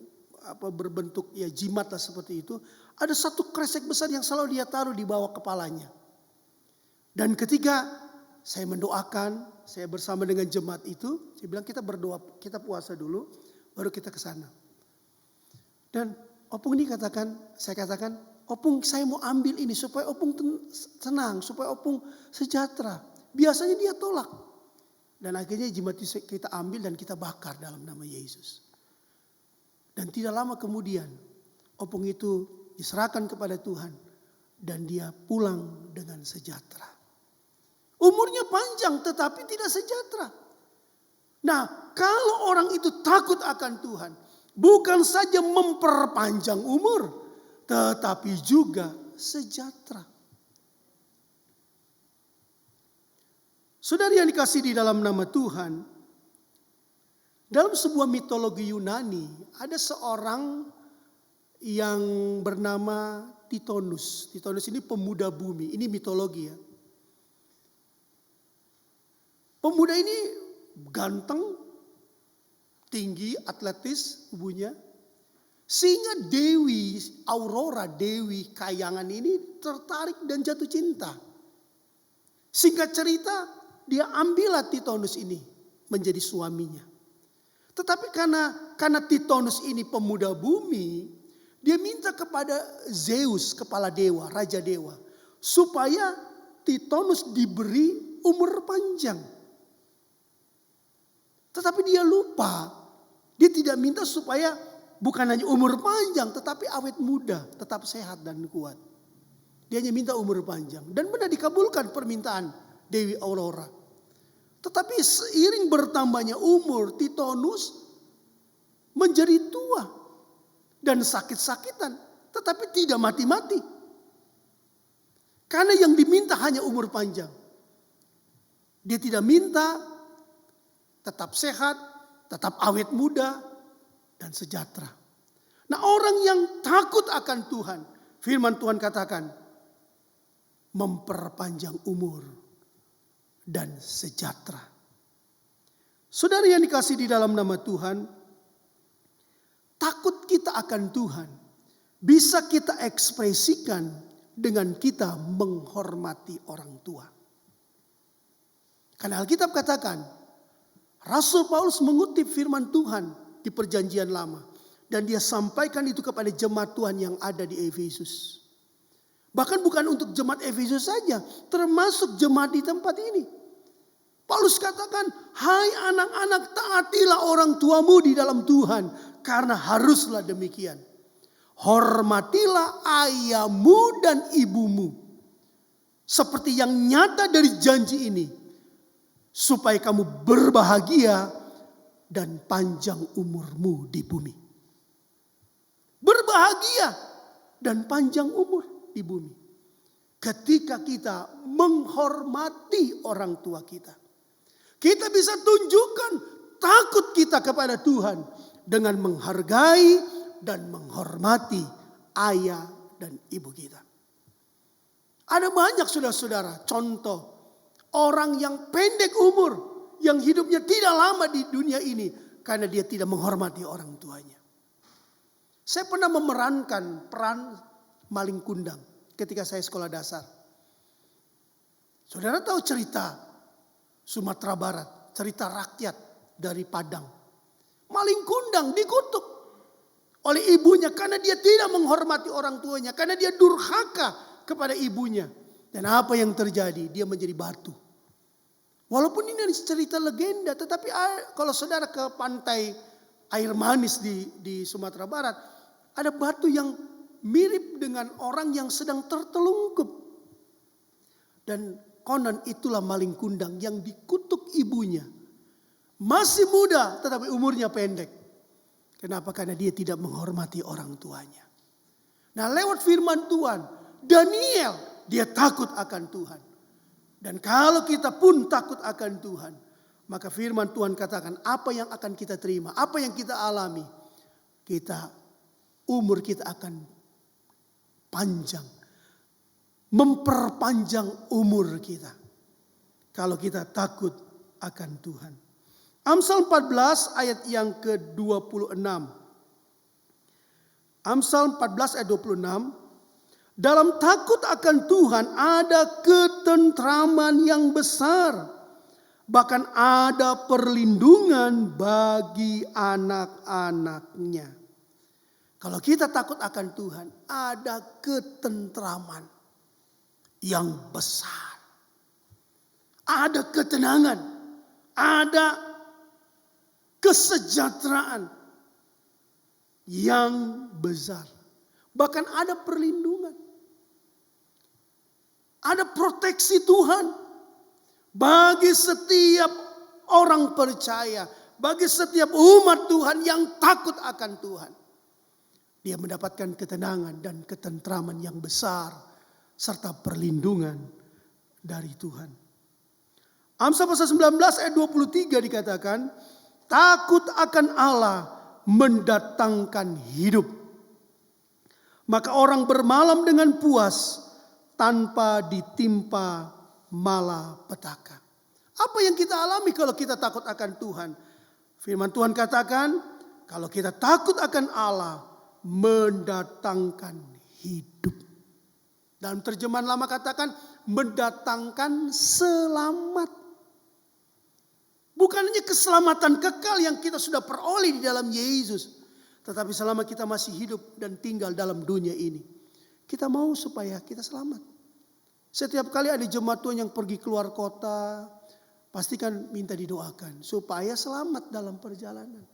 berbentuk ya jimat lah seperti itu. Ada satu kresek besar yang selalu dia taruh di bawah kepalanya. Dan ketika saya mendoakan, saya bersama dengan jemaat itu, saya bilang kita berdoa, kita puasa dulu, baru kita ke sana. Dan Opung ini saya katakan, Opung saya mau ambil ini supaya Opung tenang, supaya Opung sejahtera. Biasanya dia tolak. Dan akhirnya jimat itu kita ambil dan kita bakar dalam nama Yesus. Dan tidak lama kemudian Opung itu diserahkan kepada Tuhan. Dan dia pulang dengan sejahtera. Umurnya panjang tetapi tidak sejahtera. Nah, kalau orang itu takut akan Tuhan, bukan saja memperpanjang umur, tetapi juga sejahtera. Saudara yang dikasihi di dalam nama Tuhan, dalam sebuah mitologi Yunani ada seorang yang bernama Titonus. Titonus ini pemuda bumi, ini mitologi ya. Pemuda ini ganteng, tinggi, atletis tubuhnya. Sehingga Dewi Aurora, Dewi Kayangan ini tertarik dan jatuh cinta. Singkat cerita, dia ambillah Titonus ini menjadi suaminya. Tetapi karena Titonus ini pemuda bumi, dia minta kepada Zeus, kepala dewa, raja dewa, supaya Titonus diberi umur panjang. Tetapi dia lupa. Dia tidak minta supaya bukan hanya umur panjang, tetapi awet muda, tetap sehat dan kuat. Dia hanya minta umur panjang. Dan benar dikabulkan permintaan Dewi Aurora. Tetapi seiring bertambahnya umur, Titonus menjadi tua. Dan sakit-sakitan. Tetapi tidak mati-mati. Karena yang diminta hanya umur panjang. Dia tidak minta tetap sehat, tetap awet muda, dan sejahtera. Nah, orang yang takut akan Tuhan, firman Tuhan katakan, memperpanjang umur dan sejahtera. Saudara yang dikasihi di dalam nama Tuhan, takut kita akan Tuhan bisa kita ekspresikan dengan kita menghormati orang tua. Karena Alkitab katakan, Rasul Paulus mengutip firman Tuhan di perjanjian lama. Dan dia sampaikan itu kepada jemaat Tuhan yang ada di Efesus. Bahkan bukan untuk jemaat Efesus saja, termasuk jemaat di tempat ini. Paulus katakan, hai anak-anak, taatilah orang tuamu di dalam Tuhan, karena haruslah demikian. Hormatilah ayahmu dan ibumu, seperti yang nyata dari janji ini, supaya kamu berbahagia dan panjang umurmu di bumi. Berbahagia dan panjang umur di bumi. Ketika kita menghormati orang tua kita. Kita bisa tunjukkan takut kita kepada Tuhan dengan menghargai dan menghormati ayah dan ibu kita. Ada banyak saudara-saudara contoh orang yang pendek umur, yang hidupnya tidak lama di dunia ini karena dia tidak menghormati orang tuanya. Saya pernah memerankan peran maling kundang ketika saya sekolah dasar. Saudara tahu cerita Sumatera Barat, cerita rakyat dari Padang. Maling kundang dikutuk oleh ibunya karena dia tidak menghormati orang tuanya, karena dia durhaka kepada ibunya. Dan apa yang terjadi? Dia menjadi batu. Walaupun ini cerita legenda, tetapi kalau saudara ke pantai air manis di Sumatera Barat, ada batu yang mirip dengan orang yang sedang tertelungkup. Dan konon itulah maling kundang yang dikutuk ibunya. Masih muda tetapi umurnya pendek. Kenapa? Karena dia tidak menghormati orang tuanya. Nah, lewat firman Tuhan, Daniel dia takut akan Tuhan. Dan kalau kita pun takut akan Tuhan, maka firman Tuhan katakan apa yang akan kita terima, apa yang kita alami, umur kita akan panjang, memperpanjang umur kita. Kalau kita takut akan Tuhan. Amsal 14 ayat yang ke-26. Amsal 14 ayat 26. Dalam takut akan Tuhan ada ketentraman yang besar. Bahkan ada perlindungan bagi anak-anaknya. Kalau kita takut akan Tuhan, ada ketentraman yang besar. Ada ketenangan, ada kesejahteraan yang besar. Bahkan ada perlindungan. Ada proteksi Tuhan bagi setiap orang percaya, bagi setiap umat Tuhan yang takut akan Tuhan. Dia mendapatkan ketenangan dan ketentraman yang besar serta perlindungan dari Tuhan. Amsal pasal 19 ayat 23 dikatakan, takut akan Allah mendatangkan hidup. Maka orang bermalam dengan puas tanpa ditimpa malapetaka. Apa yang kita alami kalau kita takut akan Tuhan? Firman Tuhan katakan, kalau kita takut akan Allah, mendatangkan hidup. Dalam terjemahan lama katakan, mendatangkan selamat. Bukan hanya keselamatan kekal yang kita sudah peroleh di dalam Yesus. Tetapi selama kita masih hidup dan tinggal dalam dunia ini, kita mau supaya kita selamat. Setiap kali ada jemaat Tuhan yang pergi keluar kota, pastikan minta didoakan supaya selamat dalam perjalanan.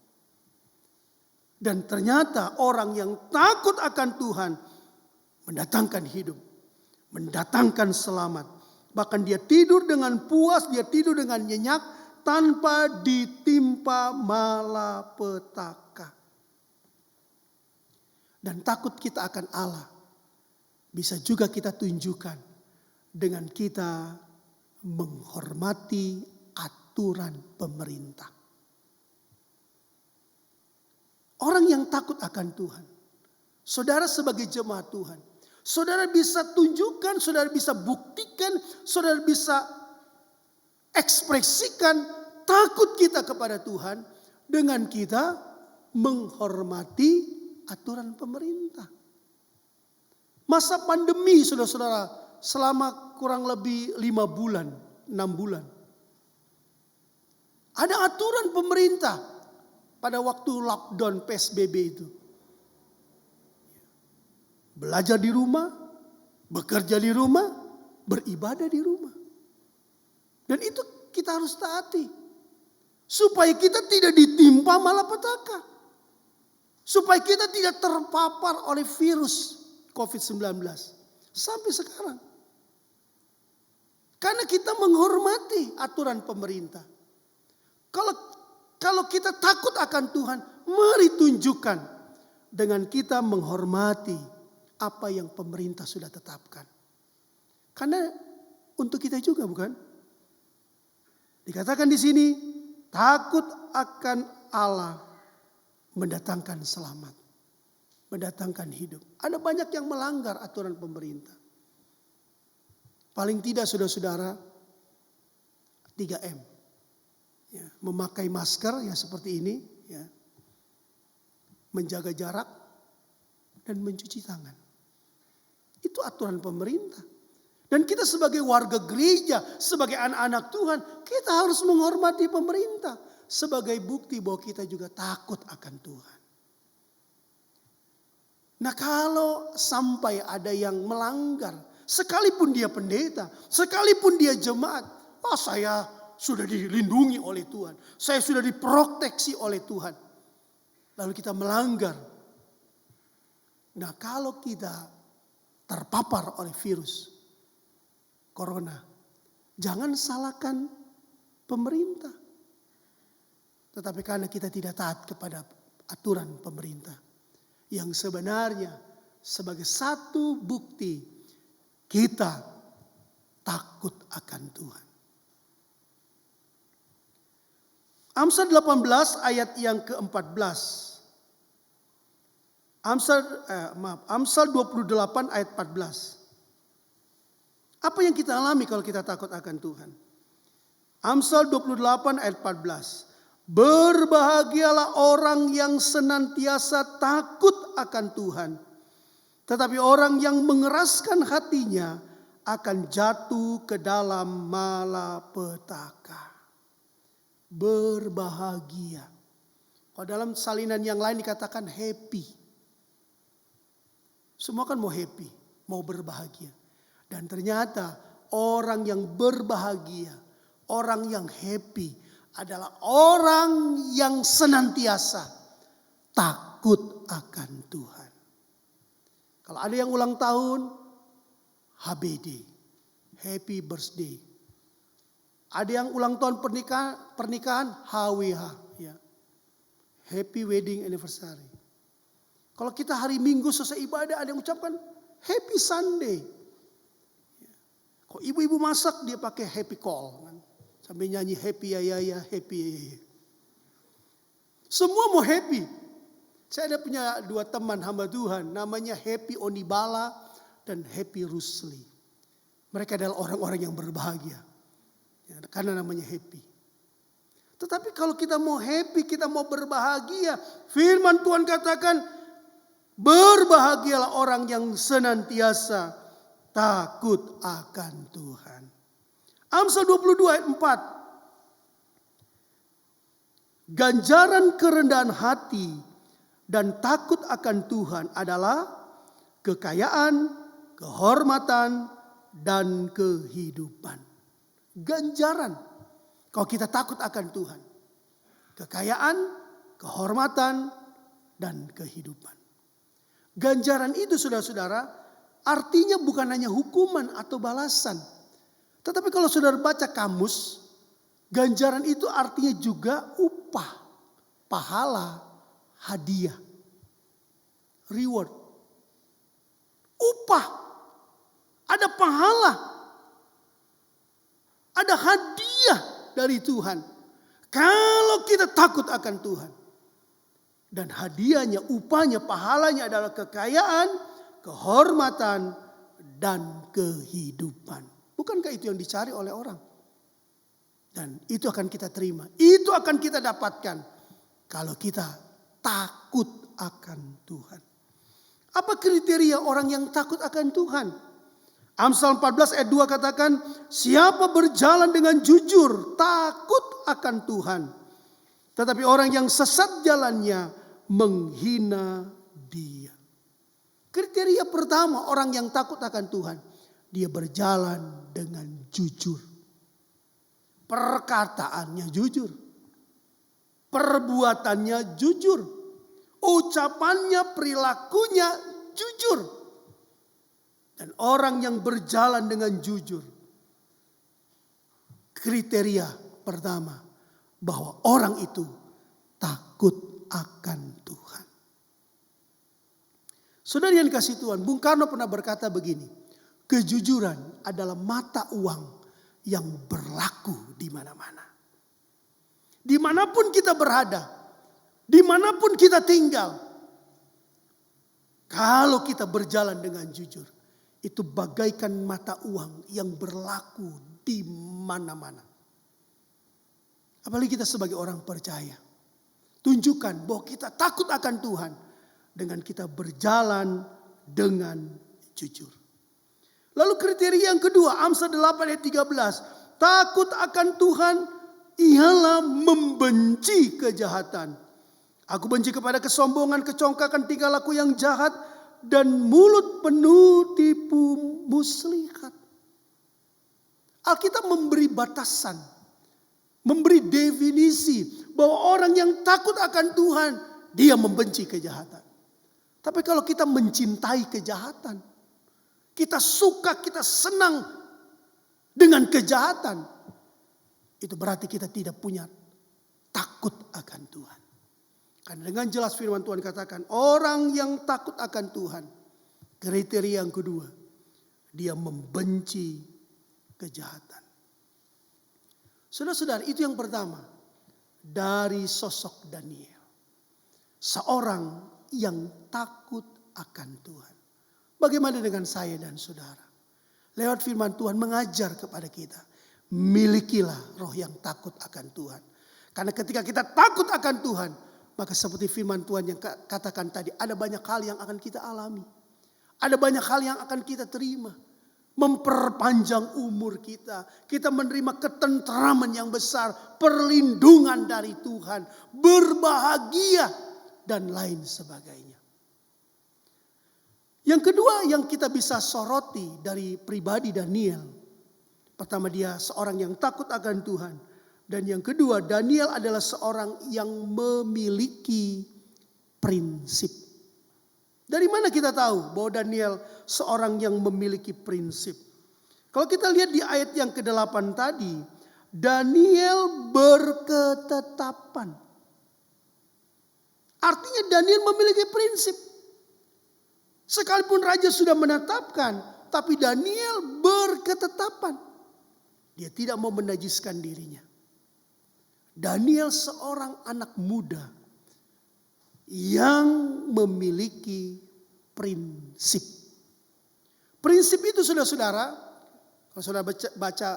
Dan ternyata orang yang takut akan Tuhan mendatangkan hidup, mendatangkan selamat. Bahkan dia tidur dengan puas, dia tidur dengan nyenyak tanpa ditimpa malapetaka. Dan takut kita akan Allah bisa juga kita tunjukkan dengan kita menghormati aturan pemerintah. Orang yang takut akan Tuhan, saudara sebagai jemaat Tuhan, saudara bisa tunjukkan, saudara bisa buktikan, saudara bisa ekspresikan takut kita kepada Tuhan dengan kita menghormati aturan pemerintah. Masa pandemi saudara-saudara selama kurang lebih 5 bulan, 6 bulan. Ada aturan pemerintah pada waktu lockdown PSBB itu. Belajar di rumah, bekerja di rumah, beribadah di rumah. Dan itu kita harus taati. Supaya kita tidak ditimpa malapetaka. Supaya kita tidak terpapar oleh virus COVID-19. Sampai sekarang. Karena kita menghormati aturan pemerintah. Kalau kita takut akan Tuhan, mari tunjukkan dengan kita menghormati apa yang pemerintah sudah tetapkan. Karena untuk kita juga, bukan? Dikatakan di sini, takut akan Allah mendatangkan selamat, mendatangkan hidup. Ada banyak yang melanggar aturan pemerintah. Paling tidak saudara-saudara 3M. Ya, memakai masker ya seperti ini, ya. Menjaga jarak dan mencuci tangan. Itu aturan pemerintah. Dan kita sebagai warga gereja, sebagai anak-anak Tuhan, kita harus menghormati pemerintah sebagai bukti bahwa kita juga takut akan Tuhan. Nah, kalau sampai ada yang melanggar, sekalipun dia pendeta, sekalipun dia jemaat, saya sudah dilindungi oleh Tuhan, saya sudah diproteksi oleh Tuhan. Lalu kita melanggar. Nah, kalau kita terpapar oleh virus corona, jangan salahkan pemerintah. Tetapi karena kita tidak taat kepada aturan pemerintah, yang sebenarnya sebagai satu bukti kita takut akan Tuhan. Amsal 18 ayat yang ke-14. Amsal 28 ayat 14. Apa yang kita alami kalau kita takut akan Tuhan? Amsal 28 ayat 14. Berbahagialah orang yang senantiasa takut akan Tuhan. Tetapi orang yang mengeraskan hatinya akan jatuh ke dalam malapetaka. Berbahagia. Kalau dalam salinan yang lain dikatakan happy. Semua kan mau happy, mau berbahagia. Dan ternyata orang yang berbahagia, orang yang happy adalah orang yang senantiasa takut akan Tuhan. Kalau ada yang ulang tahun, HBD, Happy Birthday. Ada yang ulang tahun pernikahan HWH, ya. Happy Wedding Anniversary. Kalau kita hari Minggu selesai ibadah, ada yang ucapkan Happy Sunday. Kalau ibu-ibu masak, dia pakai happy call. Kan? Sambil nyanyi happy ya, happy ya. Semua mau happy. Saya ada punya 2 teman hamba Tuhan. Namanya Happy Onibala dan Happy Rusli. Mereka adalah orang-orang yang berbahagia. Ya, karena namanya happy. Tetapi kalau kita mau happy, kita mau berbahagia. Firman Tuhan katakan, berbahagialah orang yang senantiasa takut akan Tuhan. Amsal 22 ayat 4. Ganjaran kerendahan hati dan takut akan Tuhan adalah kekayaan, kehormatan, dan kehidupan. Ganjaran kalau kita takut akan Tuhan. Kekayaan, kehormatan, dan kehidupan. Ganjaran itu saudara-saudara artinya bukan hanya hukuman atau balasan. Tetapi kalau saudara baca kamus, ganjaran itu artinya juga upah, pahala, hadiah, reward. Upah, ada pahala, ada hadiah dari Tuhan. Kalau kita takut akan Tuhan. Dan hadiahnya, upahnya, pahalanya adalah kekayaan, kehormatan, dan kehidupan. Bukankah itu yang dicari oleh orang? Dan itu akan kita terima. Itu akan kita dapatkan. Kalau kita takut akan Tuhan. Apa kriteria orang yang takut akan Tuhan? Amsal 14 ayat 2 katakan, siapa berjalan dengan jujur, takut akan Tuhan. Tetapi orang yang sesat jalannya menghina dia. Kriteria pertama orang yang takut akan Tuhan. Dia berjalan dengan jujur. Perkataannya jujur. Perbuatannya jujur. Ucapannya, perilakunya jujur. Dan orang yang berjalan dengan jujur. Kriteria pertama. Bahwa orang itu takut akan Tuhan. Saudara yang dikasihi Tuhan, Bung Karno pernah berkata begini. Kejujuran adalah mata uang yang berlaku di mana-mana. Dimanapun kita berada, dimanapun kita tinggal. Kalau kita berjalan dengan jujur, itu bagaikan mata uang yang berlaku di mana-mana. Apalagi kita sebagai orang percaya. Tunjukkan bahwa kita takut akan Tuhan dengan kita berjalan dengan jujur. Lalu kriteria yang kedua, Amsal 8 ayat 13. Takut akan Tuhan ialah membenci kejahatan. Aku benci kepada kesombongan, kecongkakan, tingkah laku yang jahat, dan mulut penuh tipu muslihat. Alkitab memberi batasan, memberi definisi bahwa orang yang takut akan Tuhan, dia membenci kejahatan. Tapi kalau kita mencintai kejahatan, kita suka, kita senang dengan kejahatan, itu berarti kita tidak punya takut akan Tuhan. Karena dengan jelas firman Tuhan katakan, orang yang takut akan Tuhan, kriteria yang kedua, dia membenci kejahatan. Saudara-saudara, itu yang pertama dari sosok Daniel. Seorang yang takut akan Tuhan. Bagaimana dengan saya dan saudara? Lewat firman Tuhan mengajar kepada kita. Milikilah roh yang takut akan Tuhan. Karena ketika kita takut akan Tuhan, maka seperti firman Tuhan yang katakan tadi, ada banyak hal yang akan kita alami. Ada banyak hal yang akan kita terima. Memperpanjang umur kita. Kita menerima ketentraman yang besar. Perlindungan dari Tuhan. Berbahagia. Dan lain sebagainya. Yang kedua yang kita bisa soroti dari pribadi Daniel. Pertama, dia seorang yang takut akan Tuhan. Dan yang kedua, Daniel adalah seorang yang memiliki prinsip. Dari mana kita tahu bahwa Daniel seorang yang memiliki prinsip? Kalau kita lihat di ayat yang ke-8 tadi, Daniel berketetapan. Artinya Daniel memiliki prinsip. Sekalipun raja sudah menetapkan, tapi Daniel berketetapan. Dia tidak mau menajiskan dirinya. Daniel seorang anak muda yang memiliki prinsip. Prinsip itu saudara-saudara, kalau saudara baca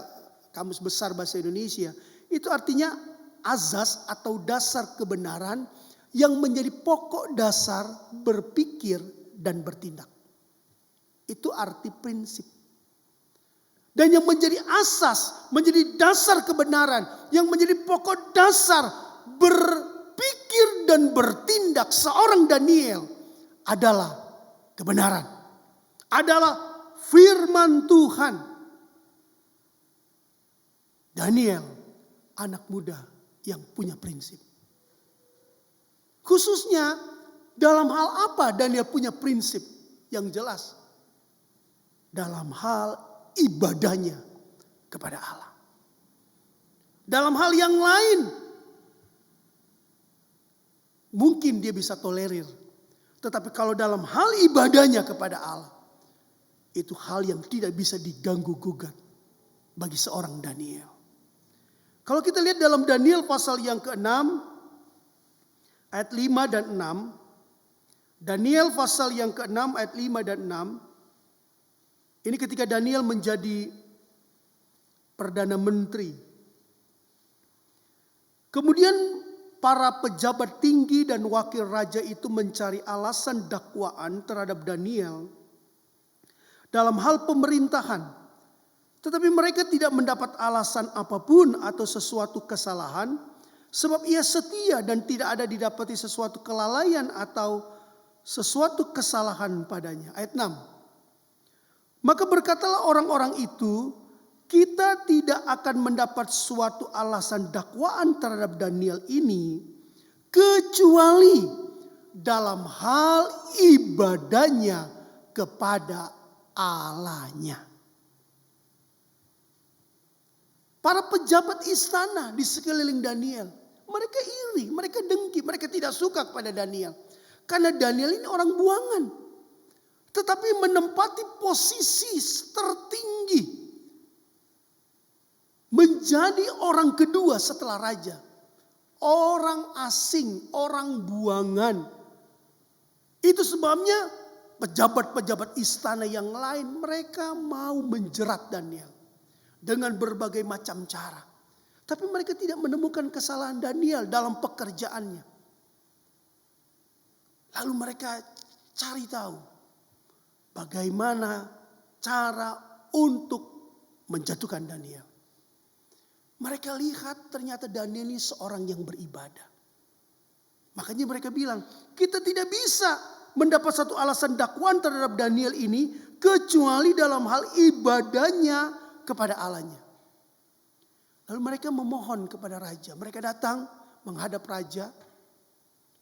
Kamus Besar Bahasa Indonesia, itu artinya azas atau dasar kebenaran yang menjadi pokok dasar berpikir dan bertindak. Itu arti prinsip. Dan yang menjadi asas, menjadi dasar kebenaran, yang menjadi pokok dasar berpikir dan bertindak seorang Daniel adalah kebenaran. Adalah firman Tuhan. Daniel, anak muda yang punya prinsip. Khususnya dalam hal apa Daniel punya prinsip yang jelas? Dalam hal ibadahnya kepada Allah. Dalam hal yang lain, mungkin dia bisa tolerir. Tetapi kalau dalam hal ibadahnya kepada Allah, itu hal yang tidak bisa diganggu gugat bagi seorang Daniel. Kalau kita lihat dalam Daniel pasal yang ke-6, ayat 5 dan 6. Daniel pasal yang ke-6 ayat 5 dan 6. Ini ketika Daniel menjadi Perdana Menteri. Kemudian para pejabat tinggi dan wakil raja itu mencari alasan dakwaan terhadap Daniel dalam hal pemerintahan. Tetapi mereka tidak mendapat alasan apapun atau sesuatu kesalahan. Sebab ia setia dan tidak ada didapati sesuatu kelalaian atau sesuatu kesalahan padanya. Ayat 6. Maka berkatalah orang-orang itu, kita tidak akan mendapat suatu alasan dakwaan terhadap Daniel ini, kecuali dalam hal ibadahnya kepada Allahnya. Para pejabat istana di sekeliling Daniel, mereka iri, mereka dengki, mereka tidak suka kepada Daniel. Karena Daniel ini orang buangan. Tetapi menempati posisi tertinggi. Menjadi orang kedua setelah raja. Orang asing, orang buangan. Itu sebabnya pejabat-pejabat istana yang lain mereka mau menjerat Daniel. Dengan berbagai macam cara. Tapi mereka tidak menemukan kesalahan Daniel dalam pekerjaannya. Lalu mereka cari tahu bagaimana cara untuk menjatuhkan Daniel. Mereka lihat ternyata Daniel ini seorang yang beribadah. Makanya mereka bilang, kita tidak bisa mendapat satu alasan dakwaan terhadap Daniel ini kecuali dalam hal ibadahnya kepada Allahnya. Lalu mereka memohon kepada raja. Mereka datang menghadap raja.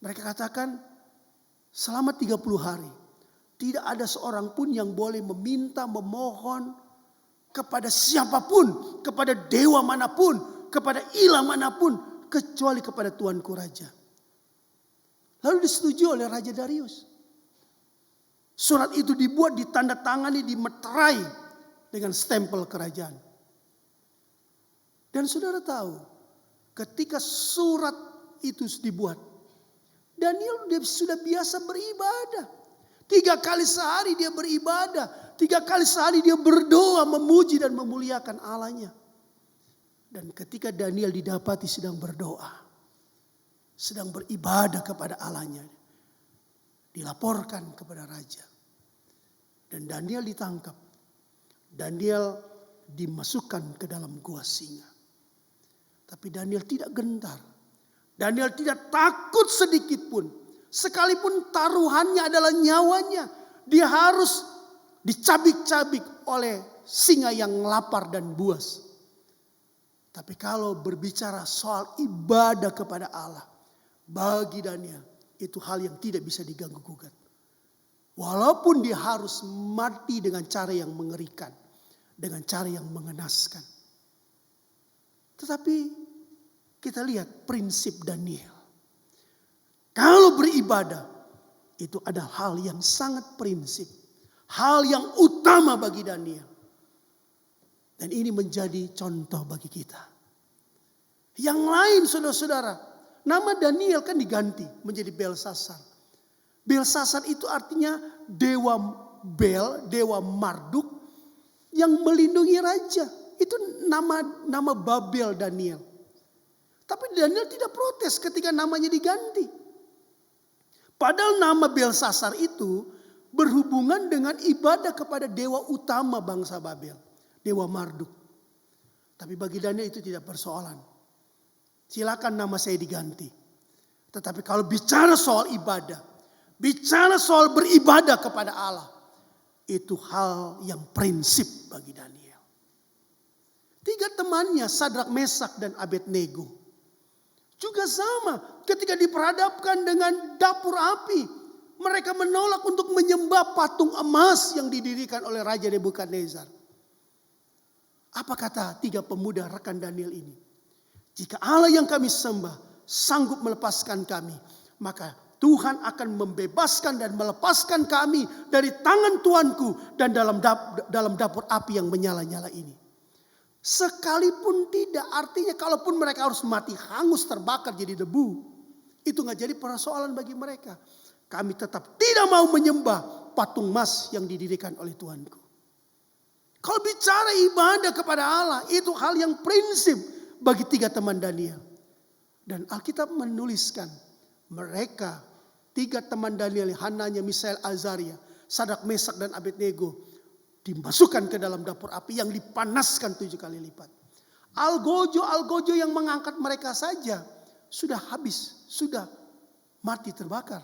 Mereka katakan, selama 30 hari. Tidak ada seorang pun yang boleh meminta, memohon kepada siapapun. Kepada dewa manapun. Kepada ilah manapun. Kecuali kepada Tuanku Raja. Lalu disetujui oleh Raja Darius. Surat itu dibuat, ditandatangani, dimeterai dengan stempel kerajaan. Dan saudara tahu, ketika surat itu dibuat, Daniel sudah biasa beribadah. 3 kali sehari dia beribadah. 3 kali sehari dia berdoa, memuji dan memuliakan Allahnya. Dan ketika Daniel didapati sedang berdoa, sedang beribadah kepada Allahnya. Dilaporkan kepada raja. Dan Daniel ditangkap. Daniel dimasukkan ke dalam gua singa. Tapi Daniel tidak gentar. Daniel tidak takut sedikit pun. Sekalipun taruhannya adalah nyawanya. Dia harus dicabik-cabik oleh singa yang lapar dan buas. Tapi kalau berbicara soal ibadah kepada Allah, bagi Daniel itu hal yang tidak bisa diganggu gugat. Walaupun dia harus mati dengan cara yang mengerikan, dengan cara yang mengenaskan. Tetapi kita lihat prinsip Daniel. Kalau beribadah itu ada hal yang sangat prinsip, hal yang utama bagi Daniel. Dan ini menjadi contoh bagi kita. Yang lain saudara-saudara, nama Daniel kan diganti menjadi Belsasar. Belsasar itu artinya dewa Bel, dewa Marduk yang melindungi raja. Itu nama Babel Daniel. Tapi Daniel tidak protes ketika namanya diganti. Padahal nama Belsasar itu berhubungan dengan ibadah kepada dewa utama bangsa Babel. Dewa Marduk. Tapi bagi Daniel itu tidak persoalan. Silakan nama saya diganti. Tetapi kalau bicara soal ibadah, bicara soal beribadah kepada Allah, itu hal yang prinsip bagi Daniel. 3 temannya Sadrak, Mesak dan Abednego juga sama ketika diperhadapkan dengan dapur api. Mereka menolak untuk menyembah patung emas yang didirikan oleh Raja Nebukadnezar. Apa kata 3 pemuda rekan Daniel ini? Jika Allah yang kami sembah sanggup melepaskan kami, maka Tuhan akan membebaskan dan melepaskan kami dari tangan tuanku dan dalam dapur api yang menyala-nyala ini. Sekalipun tidak, artinya kalaupun mereka harus mati hangus terbakar jadi debu, itu gak jadi persoalan bagi mereka. Kami tetap tidak mau menyembah patung emas yang didirikan oleh Tuanku. Kalau bicara ibadah kepada Allah, itu hal yang prinsip bagi 3 teman Daniel. Dan Alkitab menuliskan mereka 3 teman Daniel, Hananya, Misael, Azaria, Sadrak, Mesak dan Abednego dimasukkan ke dalam dapur api yang dipanaskan 7 kali lipat. Algojo yang mengangkat mereka saja sudah habis, sudah mati terbakar.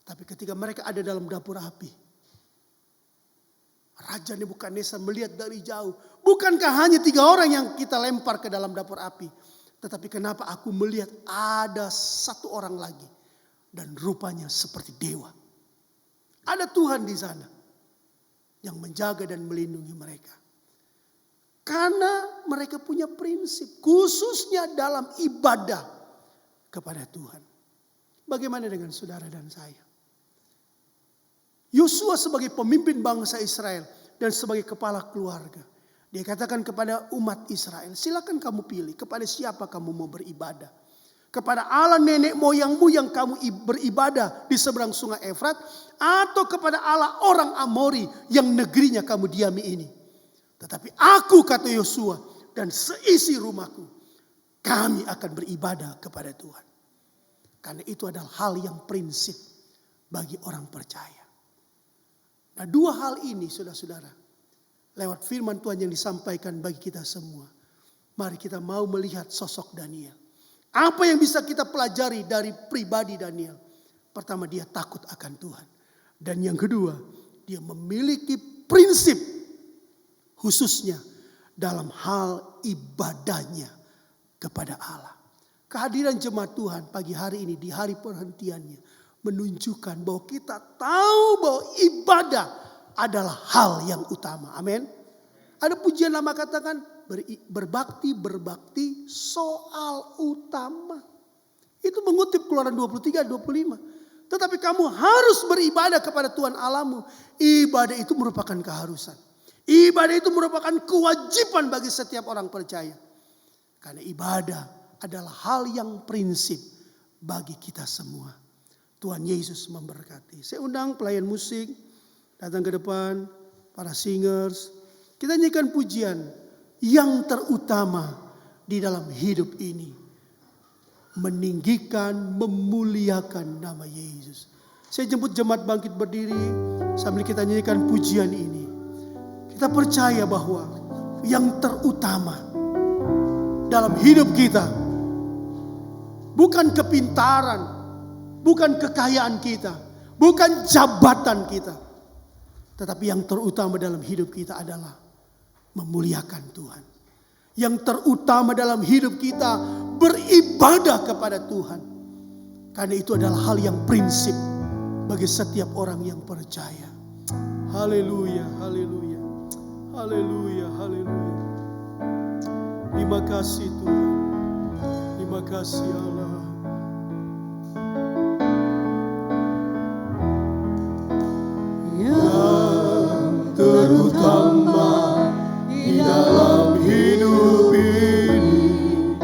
Tapi ketika mereka ada dalam dapur api, Raja Nebukadnezar melihat dari jauh. Bukankah hanya 3 orang yang kita lempar ke dalam dapur api? Tetapi kenapa aku melihat ada 1 orang lagi. Dan rupanya seperti dewa. Ada Tuhan di sana yang menjaga dan melindungi mereka. Karena mereka punya prinsip. Khususnya dalam ibadah kepada Tuhan. Bagaimana dengan saudara dan saya? Yosua sebagai pemimpin bangsa Israel dan sebagai kepala keluarga. Dia katakan kepada umat Israel, silakan kamu pilih kepada siapa kamu mau beribadah. Kepada Allah nenek moyangmu yang kamu beribadah di seberang sungai Efrat. Atau kepada Allah orang Amori yang negerinya kamu diami ini. Tetapi aku, kata Yosua, dan seisi rumahku, kami akan beribadah kepada Tuhan. Karena itu adalah hal yang prinsip bagi orang percaya. Nah 2 hal ini saudara-saudara, lewat firman Tuhan yang disampaikan bagi kita semua. Mari kita mau melihat sosok Daniel. Apa yang bisa kita pelajari dari pribadi Daniel? Pertama, dia takut akan Tuhan. Dan yang kedua, dia memiliki prinsip khususnya dalam hal ibadahnya kepada Allah. Kehadiran jemaat Tuhan pagi hari ini di hari perhentiannya menunjukkan bahwa kita tahu bahwa ibadah adalah hal yang utama. Amin. Ada pujian lama katakan berbakti soal utama. Itu mengutip Keluaran 23-25. Tetapi kamu harus beribadah kepada Tuhan Allahmu. Ibadah itu merupakan keharusan. Ibadah itu merupakan kewajiban bagi setiap orang percaya. Karena ibadah adalah hal yang prinsip bagi kita semua. Tuhan Yesus memberkati. Saya undang pelayan musik datang ke depan, para singers. Kita nyanyikan pujian yang terutama di dalam hidup ini. meninggikan, memuliakan nama Yesus. Saya jemput jemaat bangkit berdiri sambil kita nyanyikan pujian ini. Kita percaya bahwa yang terutama dalam hidup kita bukan kepintaran, bukan kekayaan kita, bukan jabatan kita. Tetapi yang terutama dalam hidup kita adalah memuliakan Tuhan. Yang terutama dalam hidup kita beribadah kepada Tuhan. Karena itu adalah hal yang prinsip bagi setiap orang yang percaya. Haleluya, haleluya, haleluya, haleluya. Terima kasih Tuhan. Terima kasih Allah. Yang terutama di dalam hidup ini,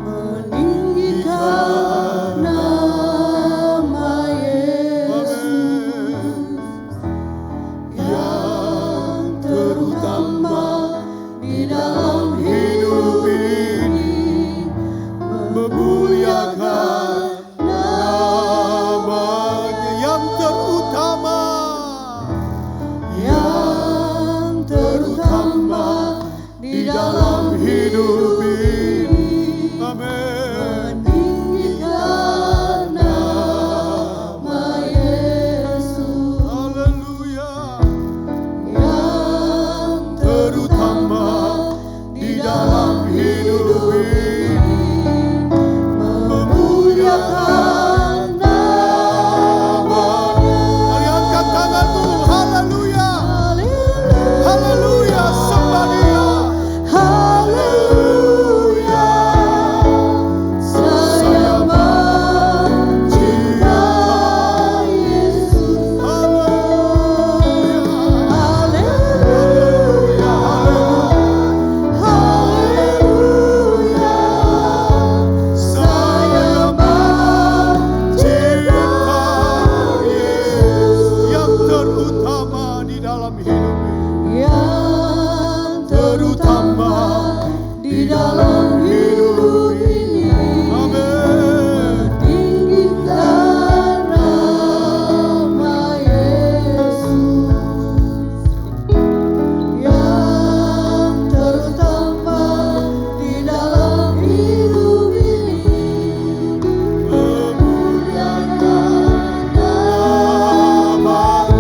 meninggikan nama Yesus. Yang terutama di dalam hidup ini, memuliakan namanya. Yang terutama, yang terutama di dalam hidup ini, amin, meninggikan nama Yesus. Haleluya. Yang terutama di dalam hidup ini, memuliakan namanya. Mari angkat tanganmu, haleluya. Haleluya, sembah Dia. Haleluya, saya mencintai Yesus. Haleluya, haleluya, haleluya, saya mencintai Yesus. Yang terutama di dalam hidup ini, yang terutama di dalam hidup ini, amin, meninggikan nama Yesus. Yang terutama di dalam hidup ini, memuliakan namanya.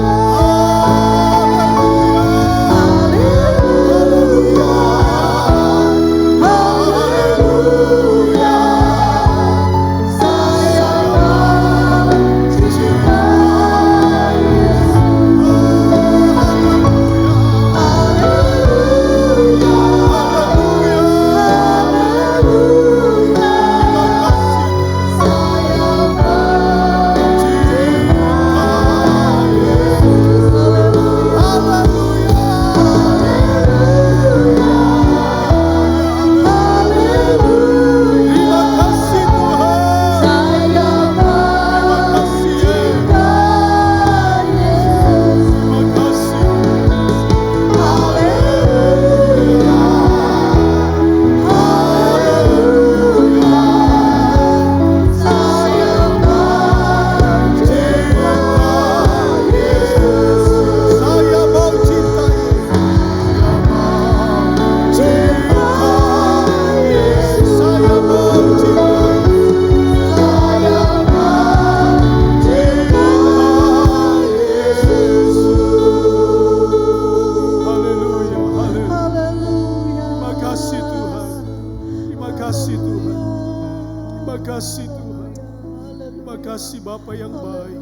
kasih Bapa yang baik.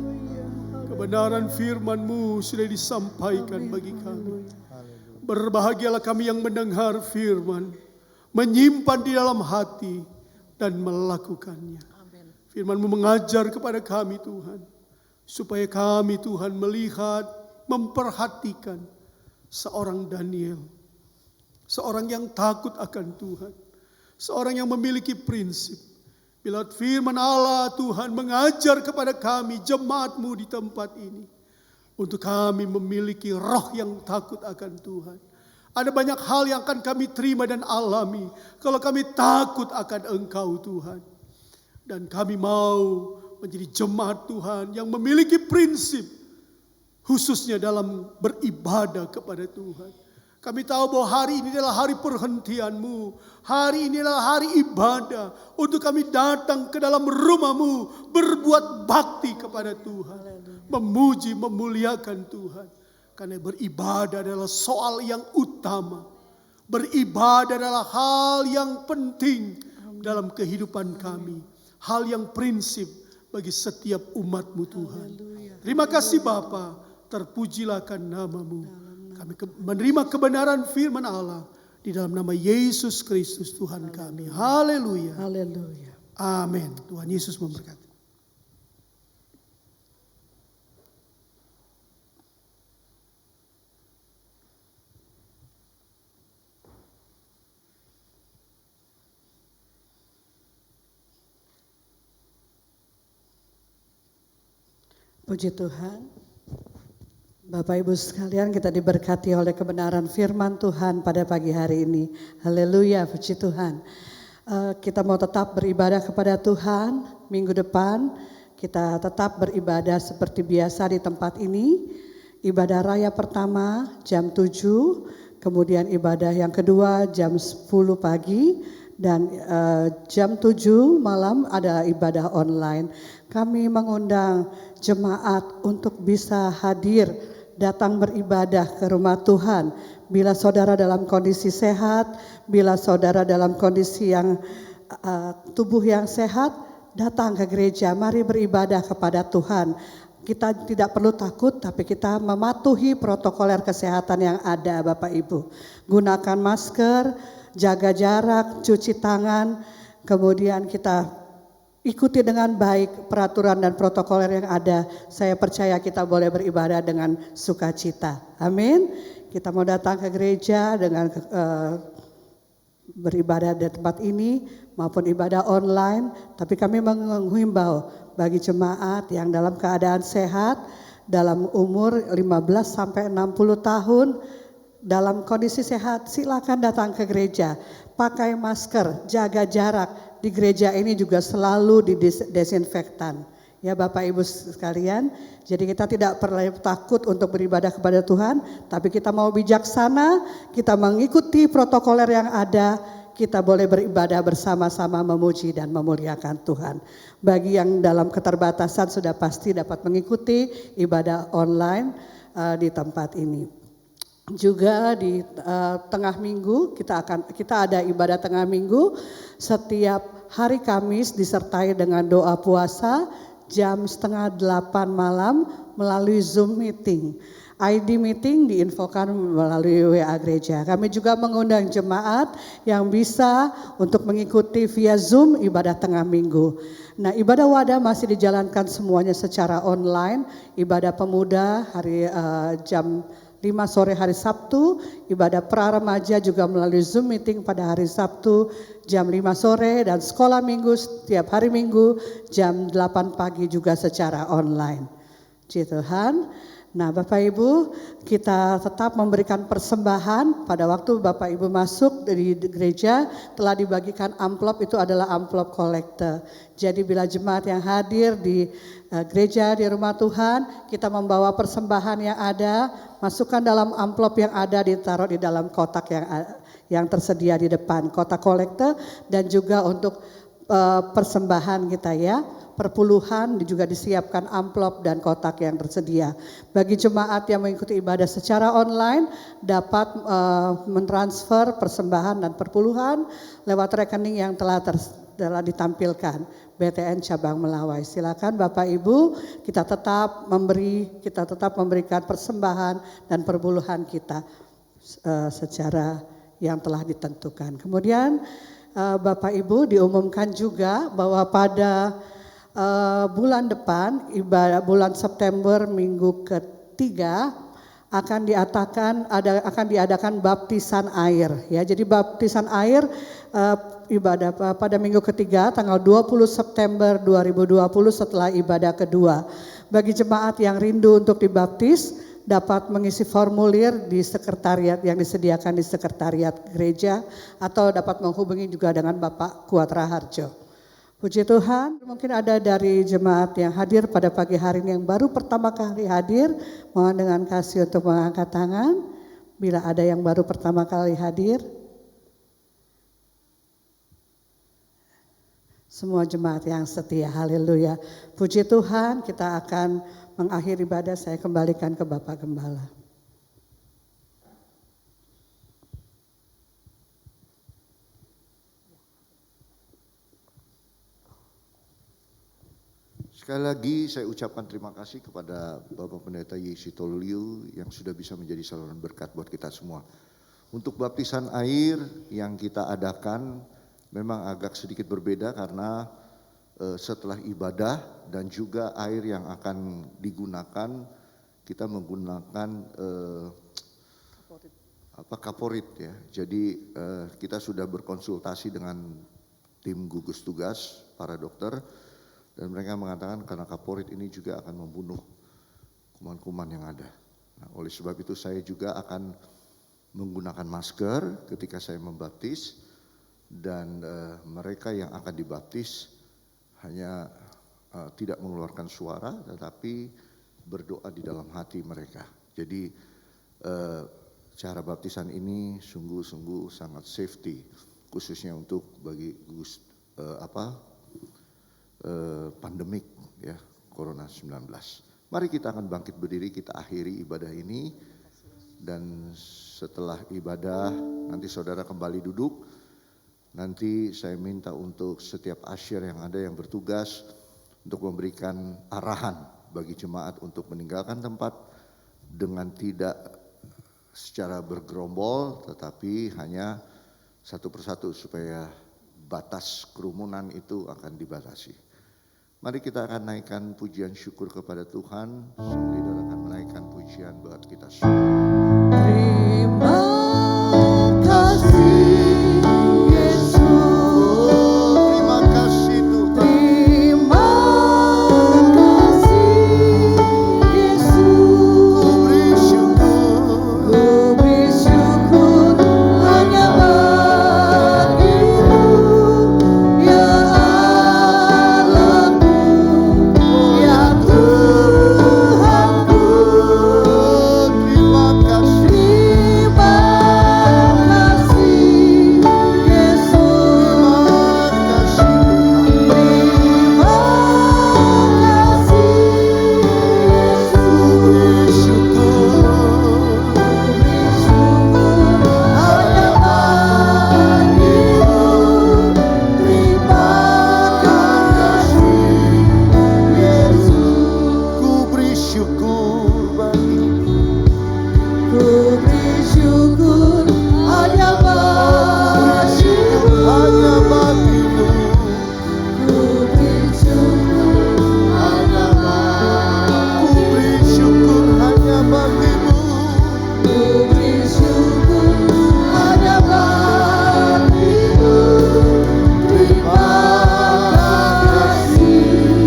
Kebenaran firman-Mu sudah disampaikan bagi kami. Berbahagialah kami yang mendengar firman, menyimpan di dalam hati dan melakukannya. Firman-Mu mengajar kepada kami Tuhan, supaya kami Tuhan melihat, memperhatikan seorang Daniel, seorang yang takut akan Tuhan, seorang yang memiliki prinsip. Bila firman Allah Tuhan mengajar kepada kami jemaat-Mu di tempat ini, untuk kami memiliki roh yang takut akan Tuhan. Ada banyak hal yang akan kami terima dan alami kalau kami takut akan Engkau Tuhan. Dan kami mau menjadi jemaat Tuhan yang memiliki prinsip khususnya dalam beribadah kepada Tuhan. Kami tahu bahwa hari ini adalah hari perhentian-Mu. Hari ini adalah hari ibadah untuk kami datang ke dalam rumah-Mu, berbuat bakti kepada Tuhan, memuji, memuliakan Tuhan. Karena beribadah adalah soal yang utama. Beribadah adalah hal yang penting dalam kehidupan kami. Hal yang prinsip bagi setiap umat-Mu Tuhan. Terima kasih Bapa, terpujilah kan nama-Mu. Kami menerima kebenaran firman Allah di dalam nama Yesus Kristus Tuhan kami. Haleluya. Haleluya. Amin. Tuhan Yesus memberkati. Puji Tuhan. Bapak Ibu sekalian, kita diberkati oleh kebenaran firman Tuhan pada pagi hari ini. Haleluya, puji Tuhan. Kita mau tetap beribadah kepada Tuhan. Minggu depan kita tetap beribadah seperti biasa di tempat ini. Ibadah raya pertama jam 7, kemudian ibadah yang kedua jam 10 pagi, dan jam 7 malam ada ibadah online. Kami mengundang jemaat untuk bisa hadir, datang beribadah ke rumah Tuhan. Bila saudara dalam kondisi sehat, bila saudara dalam kondisi yang tubuh yang sehat, datang ke gereja, mari beribadah kepada Tuhan. Kita tidak perlu takut, tapi kita mematuhi protokoler kesehatan yang ada, Bapak Ibu. Gunakan masker, jaga jarak, cuci tangan, kemudian kita ikuti dengan baik peraturan dan protokoler yang ada. Saya percaya kita boleh beribadah dengan sukacita. Amin. Kita mau datang ke gereja dengan beribadah di tempat ini maupun ibadah online. Tapi kami menghimbau bagi jemaat yang dalam keadaan sehat, dalam umur 15 sampai 60 tahun, dalam kondisi sehat, silakan datang ke gereja. Pakai masker, jaga jarak. Di gereja ini juga selalu didesinfektan. Ya Bapak Ibu sekalian, jadi kita tidak perlu takut untuk beribadah kepada Tuhan, tapi kita mau bijaksana, kita mengikuti protokoler yang ada, kita boleh beribadah bersama-sama memuji dan memuliakan Tuhan. Bagi yang dalam keterbatasan sudah pasti dapat mengikuti ibadah online di tempat ini. Juga di tengah minggu kita ada ibadah tengah minggu setiap hari Kamis disertai dengan doa puasa jam 7:30 malam melalui Zoom meeting. ID meeting diinfokan melalui WA gereja. Kami juga mengundang jemaat yang bisa untuk mengikuti via Zoom ibadah tengah minggu. Nah, ibadah wadah masih dijalankan semuanya secara online. Ibadah pemuda hari jam 5 sore hari Sabtu, ibadah pra remaja juga melalui Zoom meeting pada hari Sabtu jam 5 sore, dan sekolah minggu setiap hari Minggu jam 8 pagi juga secara online. Puji Tuhan. Nah Bapak Ibu, kita tetap memberikan persembahan. Pada waktu Bapak Ibu masuk dari gereja telah dibagikan amplop, itu adalah amplop kolektor. Jadi bila jemaat yang hadir di gereja di rumah Tuhan, kita membawa persembahan yang ada, masukkan dalam amplop yang ada, ditaruh di dalam kotak yang tersedia di depan, kotak kolektor, dan juga untuk persembahan kita ya. Perpuluhan juga disiapkan amplop dan kotak yang tersedia. Bagi jemaat yang mengikuti ibadah secara online dapat mentransfer persembahan dan perpuluhan lewat rekening yang telah ditampilkan BTN Cabang Melawai. Silakan Bapak Ibu, kita tetap memberikan persembahan dan perpuluhan kita secara yang telah ditentukan. Kemudian Bapak Ibu diumumkan juga bahwa pada bulan depan, bulan September minggu ketiga akan diadakan baptisan air ya. Jadi baptisan air ibadah pada minggu ketiga tanggal 20 September 2020 setelah ibadah kedua. Bagi jemaat yang rindu untuk dibaptis dapat mengisi formulir di sekretariat yang disediakan di sekretariat gereja atau dapat menghubungi juga dengan Bapak Kuat Raharjo. Puji Tuhan, mungkin ada dari jemaat yang hadir pada pagi hari ini yang baru pertama kali hadir, mohon dengan kasih untuk mengangkat tangan. Bila ada yang baru pertama kali hadir, semua jemaat yang setia, haleluya. Puji Tuhan, kita akan mengakhiri ibadah, saya kembalikan ke Bapak Gembala. Sekali lagi saya ucapkan terima kasih kepada Bapak Pendeta Yesi Toliu yang sudah bisa menjadi saluran berkat buat kita semua. Untuk baptisan air yang kita adakan memang agak sedikit berbeda karena setelah ibadah dan juga air yang akan digunakan kita menggunakan kaporit ya. Jadi kita sudah berkonsultasi dengan tim gugus tugas para dokter. Dan mereka mengatakan karena kaporit ini juga akan membunuh kuman-kuman yang ada. Nah, oleh sebab itu saya juga akan menggunakan masker ketika saya membaptis. Dan mereka yang akan dibaptis hanya tidak mengeluarkan suara tetapi berdoa di dalam hati mereka. Jadi cara baptisan ini sungguh-sungguh sangat safety. Khususnya untuk bagi pandemik ya Corona-19. Mari kita akan bangkit berdiri, kita akhiri ibadah ini dan setelah ibadah nanti saudara kembali duduk. Nanti saya minta untuk setiap asyir yang ada yang bertugas untuk memberikan arahan bagi jemaat untuk meninggalkan tempat dengan tidak secara bergerombol tetapi hanya satu persatu supaya batas kerumunan itu akan dibatasi. Mari kita akan naikkan pujian syukur kepada Tuhan. Sang leader akan menaikkan pujian buat kita semua. Terima kasih Yesus. Terima kasih Tuhan. Terima kasih Yesus. Ku beri syukur. Ku beri syukur hanya bagimu, ya Allahku, ya Tuhanku. Terima kasih. Terima kasih Yesus. Terima kasih Tuhan. Terima kasih Ku Yesus. beri syukur. Bersyukur hanya bagimu. Terima kasih Yesus. Ku beri syukur bagimu. Ku bersyukur hanya bagimu. Hanya bagimu. Ku bersyukur hanya Ku beri syukur hanya bagimu. Ku bersyukur hanya bagimu. Terima kasih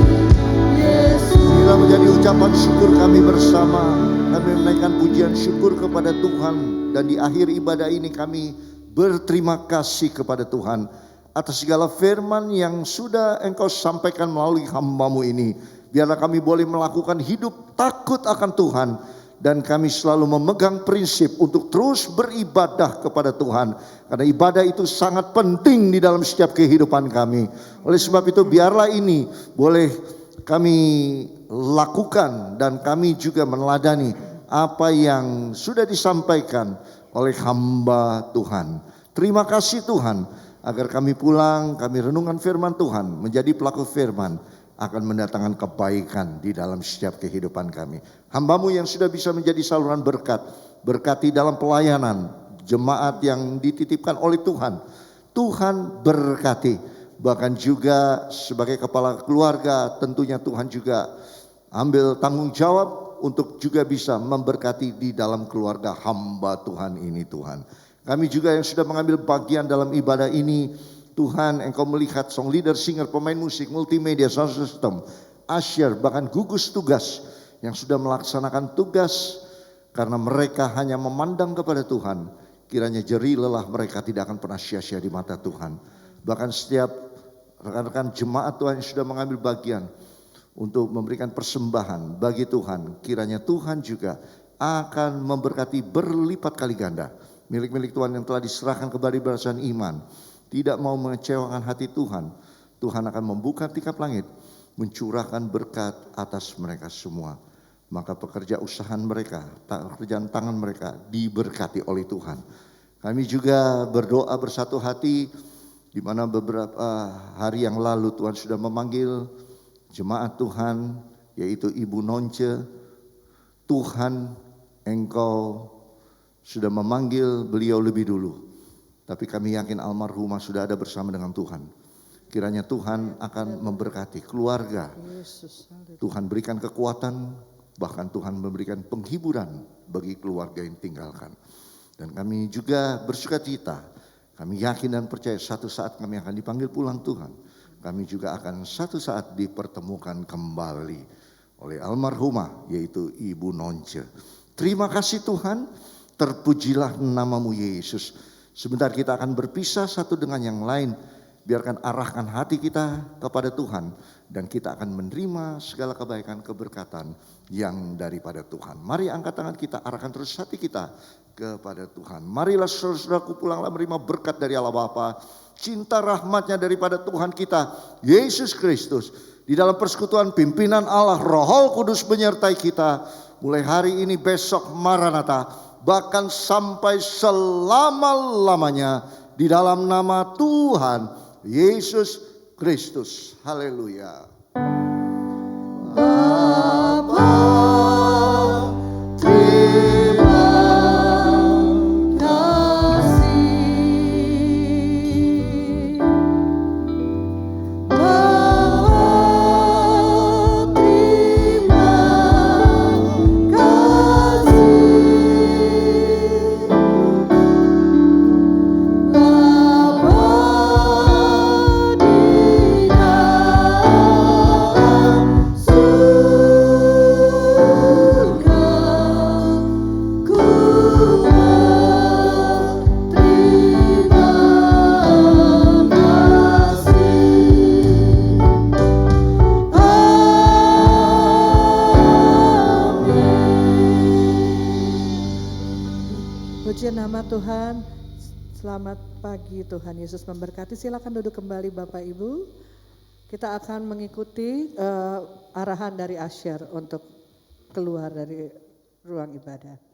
Yesus. Bila menjadi ucapan syukur kami bersama, kami menaikkan pujian syukur kepada Tuhan dan di akhir ibadah ini kami berterima kasih kepada Tuhan atas segala firman yang sudah Engkau sampaikan melalui hamba-Mu ini. Biarlah kami boleh melakukan hidup takut akan Tuhan dan kami selalu memegang prinsip untuk terus beribadah kepada Tuhan karena ibadah itu sangat penting di dalam setiap kehidupan kami. Oleh sebab itu biarlah ini boleh kami lakukan dan kami juga meneladani apa yang sudah disampaikan oleh hamba Tuhan. Terima kasih Tuhan agar kami pulang, kami renungkan firman Tuhan, menjadi pelaku firman akan mendatangkan kebaikan di dalam setiap kehidupan kami. Hamba-Mu yang sudah bisa menjadi saluran berkat, berkati dalam pelayanan jemaat yang dititipkan oleh Tuhan. Tuhan berkati, bahkan juga sebagai kepala keluarga tentunya Tuhan juga ambil tanggung jawab untuk juga bisa memberkati di dalam keluarga hamba Tuhan ini Tuhan. Kami juga yang sudah mengambil bagian dalam ibadah ini, Tuhan Engkau melihat song leader, singer, pemain musik, multimedia, sound system, usher, bahkan gugus tugas yang sudah melaksanakan tugas karena mereka hanya memandang kepada Tuhan. Kiranya jerih lelah mereka tidak akan pernah sia-sia di mata Tuhan. Bahkan setiap rekan-rekan jemaat Tuhan yang sudah mengambil bagian untuk memberikan persembahan bagi Tuhan. Kiranya Tuhan juga akan memberkati berlipat kali ganda. Milik-milik Tuhan yang telah diserahkan kepada barisan iman. Tidak mau mengecewakan hati Tuhan. Tuhan akan membuka tingkap langit, mencurahkan berkat atas mereka semua. Maka pekerja usaha mereka, pekerjaan tangan mereka diberkati oleh Tuhan. Kami juga berdoa bersatu hati, di mana beberapa hari yang lalu Tuhan sudah memanggil jemaat Tuhan, yaitu Ibu Nonce. Tuhan, Engkau sudah memanggil beliau lebih dulu. Tapi kami yakin almarhumah sudah ada bersama dengan Tuhan. Kiranya Tuhan akan memberkati keluarga. Tuhan berikan kekuatan, bahkan Tuhan memberikan penghiburan bagi keluarga yang tinggalkan. Dan kami juga bersuka cita. Kami yakin dan percaya satu saat kami akan dipanggil pulang Tuhan. Kami juga akan satu saat dipertemukan kembali oleh almarhumah, yaitu Ibu Nonce. Terima kasih Tuhan, terpujilah namamu Yesus. Sebentar kita akan berpisah satu dengan yang lain. Biarkan arahkan hati kita kepada Tuhan. Dan kita akan menerima segala kebaikan, keberkatan yang daripada Tuhan. Mari angkat tangan kita, arahkan terus hati kita kepada Tuhan. Marilah saudaraku pulanglah menerima berkat dari Allah Bapa. Cinta rahmatnya daripada Tuhan kita, Yesus Kristus. Di dalam persekutuan pimpinan Allah, Roh Kudus menyertai kita. Mulai hari ini, besok, Maranatha. Bahkan sampai selama-lamanya. Di dalam nama Tuhan Yesus Kristus. Haleluya. Bapa, terima kasih. Bapa, terima kasih. Bapa di dalam surga, ku berterima kasih. Amin. Puji nama Tuhan. Selamat pagi, Tuhan Yesus memberkati. Silakan duduk kembali Bapak Ibu. Kita akan mengikuti arahan dari Asher untuk keluar dari ruang ibadah.